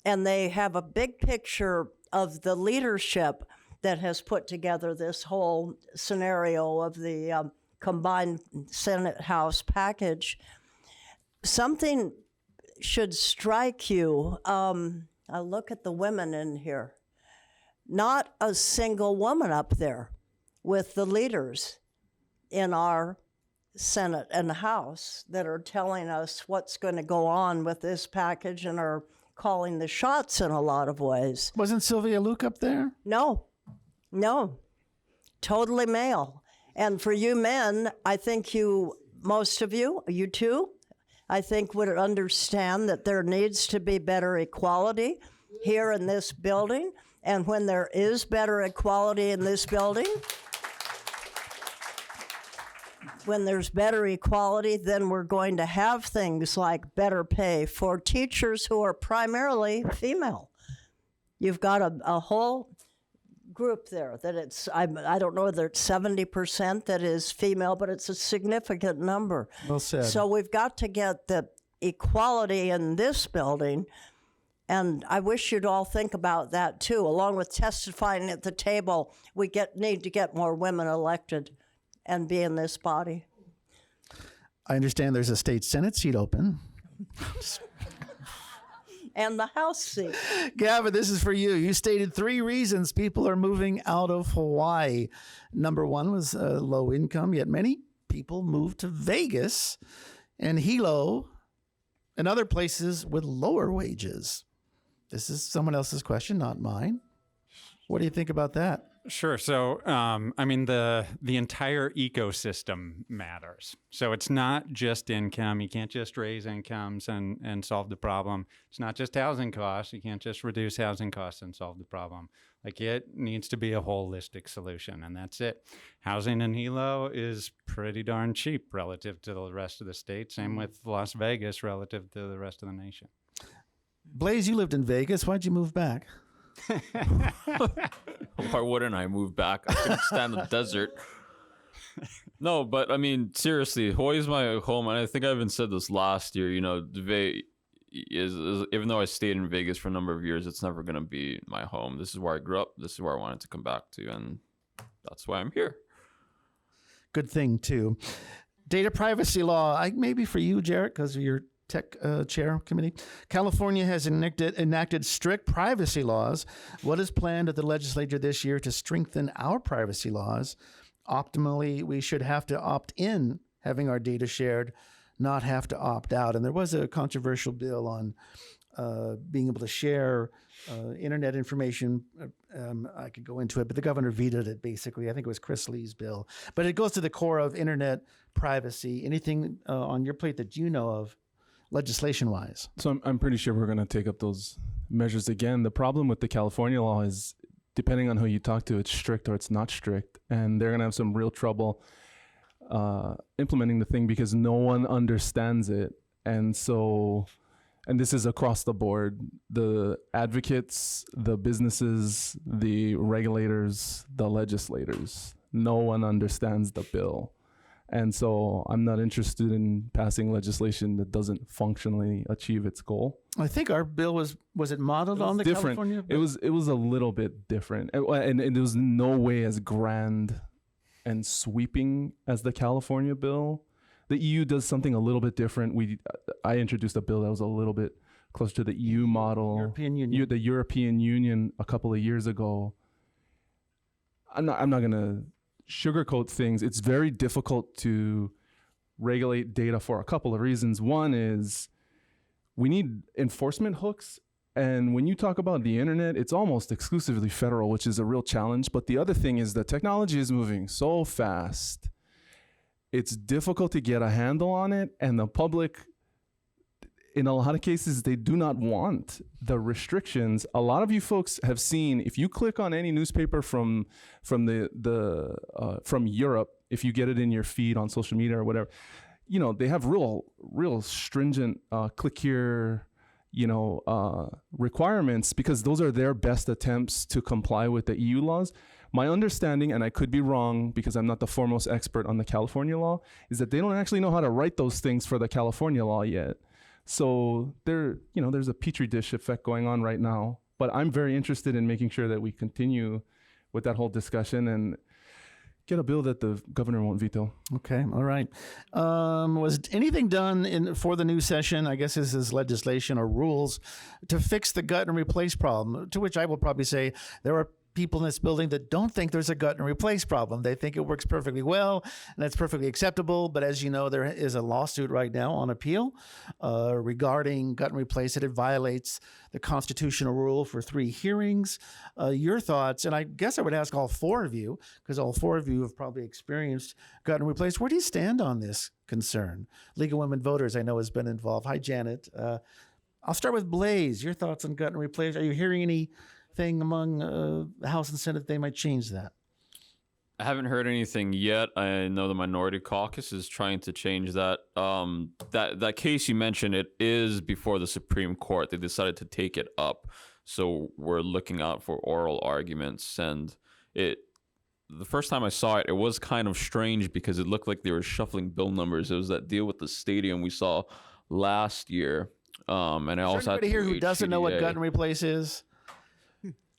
and they have a big picture of the leadership that has put together this whole scenario of the combined Senate-House package. Something should strike you. I look at the women in here. Not a single woman up there with the leaders in our Senate and the House that are telling us what's going to go on with this package and are calling the shots in a lot of ways. Wasn't Sylvia Luke up there? No. Totally male. And for you men, I think most of you too, I think would understand that there needs to be better equality here in this building. And when there is better equality in this building, when there's better equality, then we're going to have things like better pay for teachers who are primarily female. You've got a whole group there that I don't know whether it's 70% that is female, but it's a significant number. Well said. So we've got to get the equality in this building, and I wish you'd all think about that too. Along with testifying at the table, we need to get more women elected and be in this body. I understand there's a state Senate seat open. And the House seat. Gavin, this is for you. You stated 3 reasons people are moving out of Hawaii. Number 1 was low income, yet many people moved to Vegas and Hilo and other places with lower wages. This is someone else's question, not mine. What do you think about that? Sure. So, the entire ecosystem matters. So it's not just income. You can't just raise incomes and solve the problem. It's not just housing costs. You can't just reduce housing costs and solve the problem. Like, it needs to be a holistic solution, and that's it. Housing in Hilo is pretty darn cheap relative to the rest of the state. Same with Las Vegas relative to the rest of the nation. Blaze, you lived in Vegas. Why'd you move back? Why wouldn't I move back? I couldn't stand the desert. No, but I mean, seriously, Hawaii's my home, and I think I even said this last year. You know, even though I stayed in Vegas for a number of years, it's never going to be my home. This is where I grew up. This is where I wanted to come back to, and that's why I'm here. Good thing, too. Data privacy law, maybe for you, Jarrett, because of your tech chair committee. California has enacted strict privacy laws. What is planned at the legislature this year to strengthen our privacy laws? Optimally, we should have to opt in, having our data shared, not have to opt out. And there was a controversial bill on being able to share internet information I could go into it, but the governor vetoed it basically. I think it was Chris Lee's bill. But it goes to the core of internet privacy. Anything on your plate that you know of legislation-wise? So I'm pretty sure we're going to take up those measures again. The problem with the California law is, depending on who you talk to, it's strict or it's not strict. And they're going to have some real trouble implementing the thing because no one understands it. And so, and this is across the board, the advocates, the businesses, the regulators, the legislators, no one understands the bill. And so I'm not interested in passing legislation that doesn't functionally achieve its goal. I think our bill was it modeled on the different. California bill? It was a little bit different. And it was no way as grand and sweeping as the California bill. The EU does something a little bit different. I introduced a bill that was a little bit closer to the EU model. European Union. The European Union a couple of years ago. I'm not going to sugarcoat things. It's very difficult to regulate data for a couple of reasons. One is we need enforcement hooks. And when you talk about the internet, it's almost exclusively federal, which is a real challenge. But the other thing is the technology is moving so fast. It's difficult to get a handle on it. And the public, in a lot of cases, they do not want the restrictions. A lot of you folks have seen, if you click on any newspaper from Europe, if you get it in your feed on social media or whatever, you know, they have real stringent click here, requirements because those are their best attempts to comply with the EU laws. My understanding, and I could be wrong because I'm not the foremost expert on the California law, is that they don't actually know how to write those things for the California law yet. So there's a petri dish effect going on right now. But I'm very interested in making sure that we continue with that whole discussion and get a bill that the governor won't veto. Okay, all right. Was anything done for the new session, I guess this is legislation or rules, to fix the gut and replace problem? To which I will probably say there are people in this building that don't think there's a gut and replace problem. They think it works perfectly well and that's perfectly acceptable. But as you know, there is a lawsuit right now on appeal regarding gut and replace that it violates the constitutional rule for 3 hearings. Your thoughts, and I guess I would ask all 4 of you, because all 4 of you have probably experienced gut and replace. Where do you stand on this concern? League of Women Voters, I know, has been involved. Hi, Janet. I'll start with Blaze. Your thoughts on gut and replace. Are you hearing anything among the House and Senate they might change that? I haven't heard anything yet. I know the Minority Caucus is trying to change that. That case you mentioned, it is before the Supreme Court. They decided to take it up, so we're looking out for oral arguments. And the first time I saw it, it was kind of strange because it looked like they were shuffling bill numbers. It was that deal with the stadium we saw last year. And I also had anybody here who doesn't know what gut and replace is?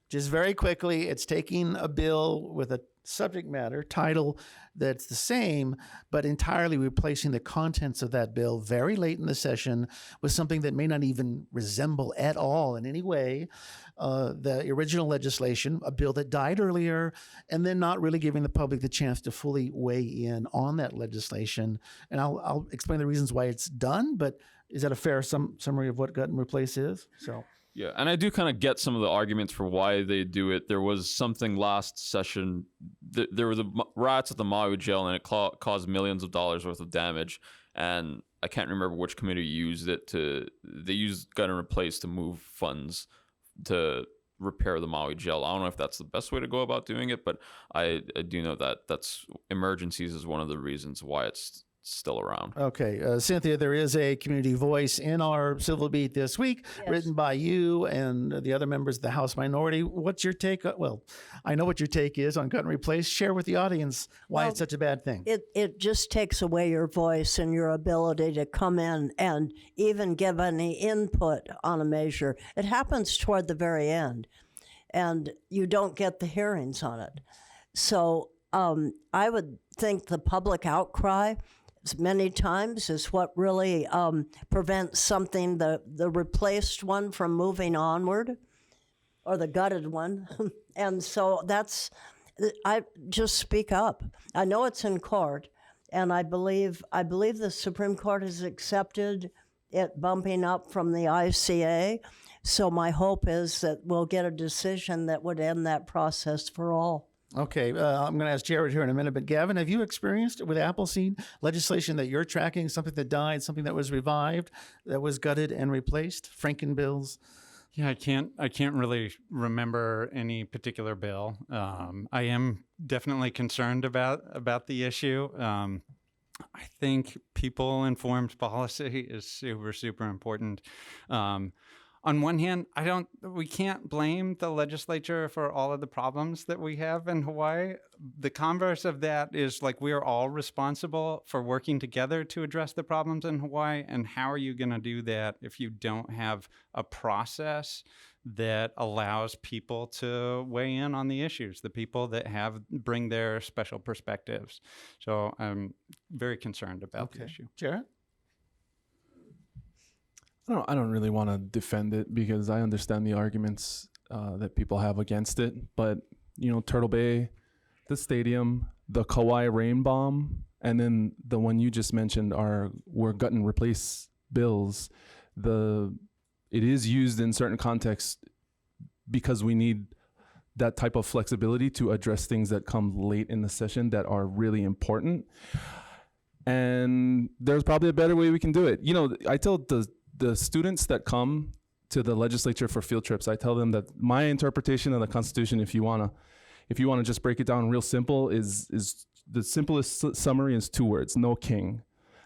Just very quickly, it's taking a bill with a subject matter title that's the same, but entirely replacing the contents of that bill very late in the session with something that may not even resemble at all in any way the original legislation, a bill that died earlier, and then not really giving the public the chance to fully weigh in on that legislation. And I'll explain the reasons why it's done, but is that a fair summary of what gut and replace is? So. Yeah, and I do kind of get some of the arguments for why they do it. There was something last session. There were the rats at the Maui jail, and it caused millions of dollars worth of damage. And I can't remember which committee used it to. They used gut and replace to move funds to repair the Maui jail. I don't know if that's the best way to go about doing it, but I do know that emergencies is one of the reasons why it's still around. Okay. Cynthia, there is a community voice in our Civil Beat this week, written by you and the other members of the House minority. What's your take? Well, I know what your take is on gut and replace. Share with the audience why it's such a bad thing. It just takes away your voice and your ability to come in and even give any input on a measure. It happens toward the very end, and you don't get the hearings on it. So I would think the public outcry many times is what really prevents something, the replaced one, from moving onward, or the gutted one. And so I just speak up. I know it's in court, and I believe the Supreme Court has accepted it bumping up from the ICA. So my hope is that we'll get a decision that would end that process for all. Okay, I'm going to ask Jarrett here in a minute, but Gavin, have you experienced with Appleseed legislation that you're tracking, something that died, something that was revived, that was gutted and replaced, Franken bills? Yeah, I can't really remember any particular bill. I am definitely concerned about the issue. I think people-informed policy is super important. On one hand, we can't blame the legislature for all of the problems that we have in Hawaii. The converse of that is like we are all responsible for working together to address the problems in Hawaii. And how are you going to do that if you don't have a process that allows people to weigh in on the issues, the people that bring their special perspectives? So I'm very concerned about the issue. Jarrett? I don't really want to defend it because I understand the arguments that people have against it. But, Turtle Bay, the stadium, the Kauai rain bomb, and then the one you just mentioned were gut and replace bills. It is used in certain contexts because we need that type of flexibility to address things that come late in the session that are really important. And there's probably a better way we can do it. I tell the students that come to the legislature for field trips, I tell them that my interpretation of the Constitution, if you wanna just break it down real simple, is the simplest summary is 2 words: no king.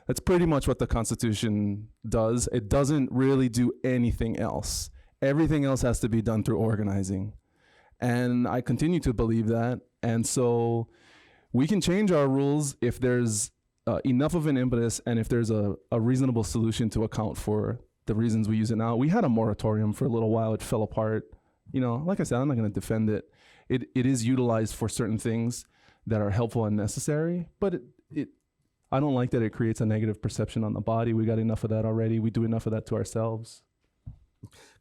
That's pretty much what the Constitution does. It doesn't really do anything else. Everything else has to be done through organizing. And I continue to believe that. And so we can change our rules if there's enough of an impetus and if there's a reasonable solution to account for the reasons we use it now. We had a moratorium for a little while. It fell apart. Like I said, I'm not going to defend it. It is utilized for certain things that are helpful and necessary, but I don't like that it creates a negative perception on the body. We got enough of that already. We do enough of that to ourselves.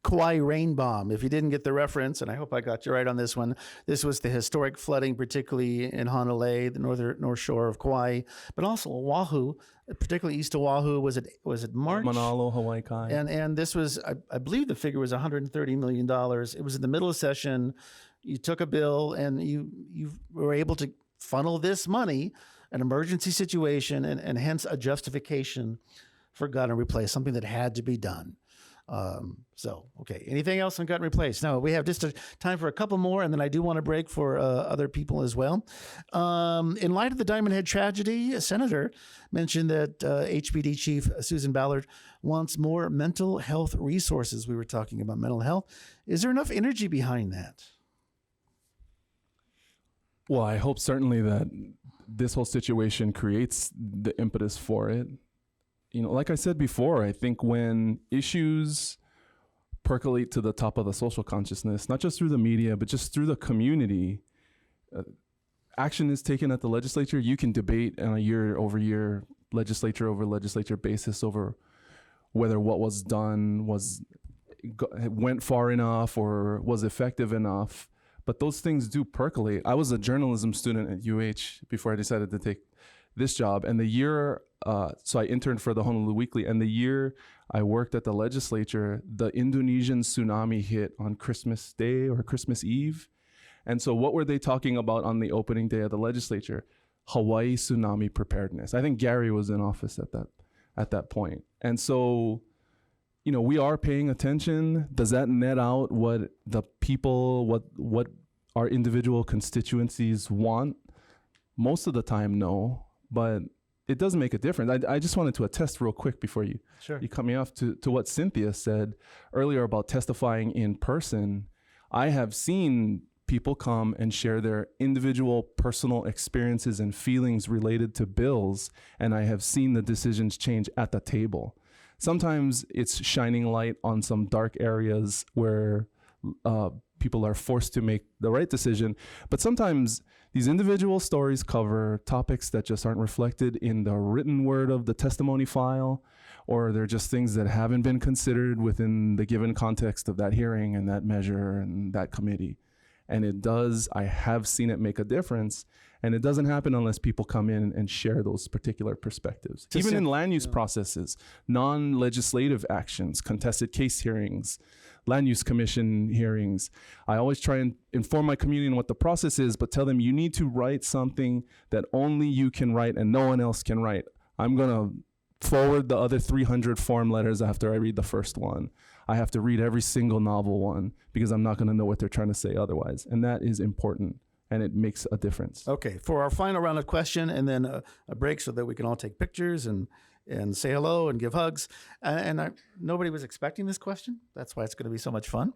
Kauai rain bomb. If you didn't get the reference, and I hope I got you right on this one, this was the historic flooding, particularly in Honolulu, the north shore of Kauai, but also Oahu, particularly east of Oahu. Was it March? Manalo, Hawaii Kai. And this was, I believe the figure was $130 million. It was in the middle of session. You took a bill and you were able to funnel this money, an emergency situation, and hence a justification for gut and replace, something that had to be done. Okay. Anything else on gut and replace? No, we have just time for a couple more, and then I do want to break for other people as well. In light of the Diamond Head tragedy, a senator mentioned that HPD Chief Susan Ballard wants more mental health resources. We were talking about mental health. Is there enough energy behind that? Well, I hope certainly that this whole situation creates the impetus for it. Like I said before, I think when issues percolate to the top of the social consciousness, not just through the media, but just through the community, action is taken at the legislature. You can debate on a year-over-year, legislature-over-legislature basis over whether what was done went far enough or was effective enough. But those things do percolate. I was a journalism student at UH before I decided to take this job. And the year, so I interned for the Honolulu Weekly, and the year I worked at the legislature, the Indonesian tsunami hit on Christmas Day or Christmas Eve. And so what were they talking about on the opening day of the legislature? Hawaii tsunami preparedness. I think Gary was in office at that point. And so, we are paying attention. Does that net out what the people, what our individual constituencies want? Most of the time, no. But it does make a difference. I just wanted to attest real quick before you cut me off to what Cynthia said earlier about testifying in person. I have seen people come and share their individual personal experiences and feelings related to bills, and I have seen the decisions change at the table. Sometimes it's shining light on some dark areas where people are forced to make the right decision. But sometimes these individual stories cover topics that just aren't reflected in the written word of the testimony file, or they're just things that haven't been considered within the given context of that hearing and that measure and that committee. And I have seen it make a difference. And it doesn't happen unless people come in and share those particular perspectives. Even in land use processes, non-legislative actions, contested case hearings, land use commission hearings. I always try and inform my community on what the process is, but tell them you need to write something that only you can write and no one else can write. I'm going to forward the other 300 form letters after I read the first one. I have to read every single novel one because I'm not going to know what they're trying to say otherwise. And that is important. And it makes a difference. Okay, for our final round of question and then a break so that we can all take pictures and say hello and give hugs. Nobody was expecting this question. That's why it's going to be so much fun.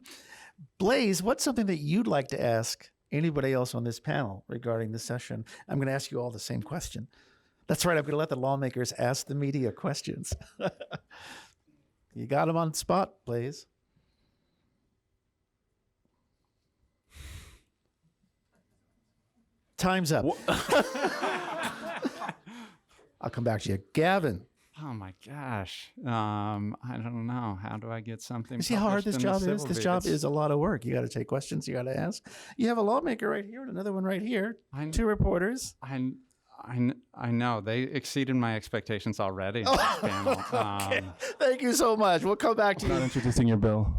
Blaze, what's something that you'd like to ask anybody else on this panel regarding this session? I'm going to ask you all the same question. That's right, I'm going to let the lawmakers ask the media questions. You got them on the spot, Blaze. Time's up. I'll come back to you. Gavin. Oh my gosh. I don't know. How do I get something? You see how hard this job is? This job is is a lot of work. You got to take questions. You got to ask. You have a lawmaker right here and another one right here. Two reporters. I know. They exceeded my expectations already in this panel. Okay. Thank you so much. We'll come back to Not you. introducing your bill.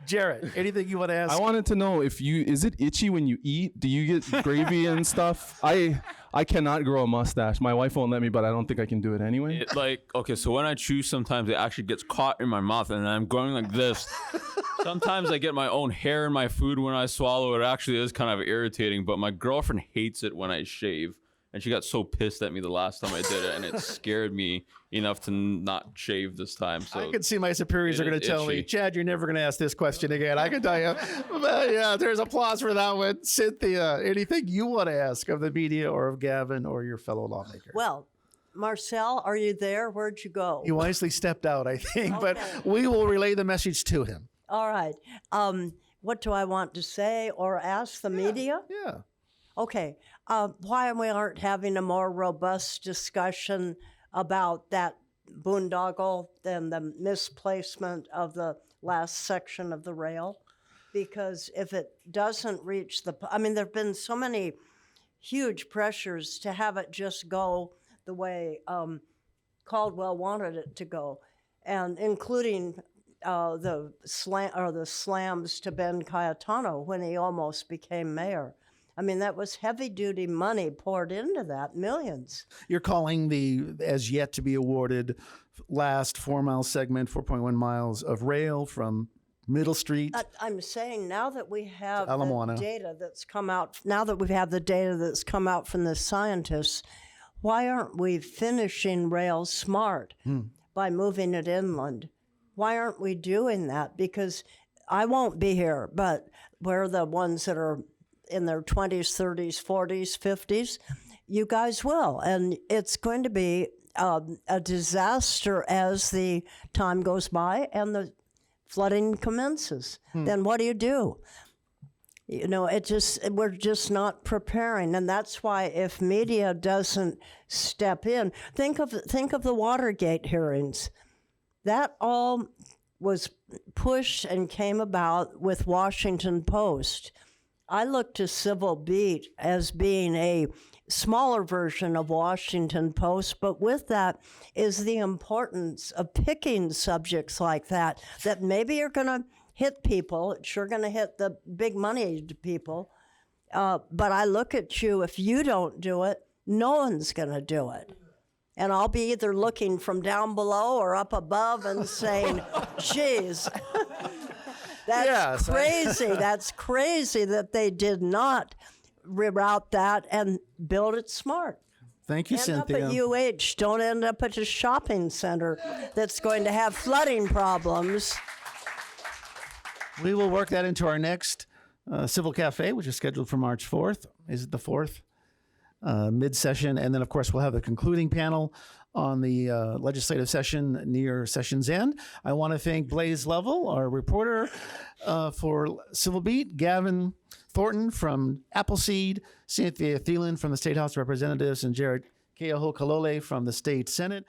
Jarrett, anything you want to ask? I wanted to know is it itchy when you eat? Do you get gravy and stuff? I cannot grow a mustache. My wife won't let me, but I don't think I can do it anyway. So when I chew, sometimes it actually gets caught in my mouth and I'm going like this. Sometimes I get my own hair in my food when I swallow. It actually is kind of irritating, but my girlfriend hates it when I shave. And she got so pissed at me the last time I did it, and it scared me enough to not shave this time. So I can see my superiors are going to tell me, Chad, you're never going to ask this question again. I can tell you. But yeah, there's applause for that one. Cynthia, anything you want to ask of the media or of Gavin or your fellow lawmaker? Well, Marcel, are you there? Where'd you go? He wisely stepped out, I think, but we will relay the message to him. All right. What do I want to say or ask the media? Yeah. Okay. Why we aren't having a more robust discussion about that boondoggle than the misplacement of the last section of the rail? Because if it doesn't reach there have been so many huge pressures to have it just go the way Caldwell wanted it to go, and including the slams to Ben Cayetano when he almost became mayor. That was heavy-duty money poured into that, millions. You're calling the as yet to be awarded last 4-mile segment, 4.1 miles of rail from Middle Street. I'm saying now that we have Ala Moana. the data that's come out, from the scientists, why aren't we finishing rail smart by moving it inland? Why aren't we doing that? Because I won't be here, but we're the ones that are in their 20s, 30s, 40s, 50s, you guys will. And it's going to be a disaster as the time goes by and the flooding commences. Then what do? We're just not preparing. And that's why if media doesn't step in, think of the Watergate hearings. That all was pushed and came about with Washington Post. I look to Civil Beat as being a smaller version of Washington Post, but with that is the importance of picking subjects like that maybe are going to hit people. It's sure going to hit the big money people. But I look at you, if you don't do it, no one's going to do it. And I'll be either looking from down below or up above and saying, geez. That's crazy. That's crazy that they did not reroute that and build it smart. Thank you, Cynthia. End up at UH. Don't end up at a shopping center that's going to have flooding problems. We will work that into our next Civil Cafe, which is scheduled for March 4th. Is it the 4th? Mid-session. And then, of course, we'll have the concluding panel on the legislative session near session's end. I want to thank Blaze Lovell, our reporter for Civil Beat, Gavin Thornton from Appleseed, Cynthia Thielen from the State House of Representatives, and Jarrett Keohokalole from the State Senate.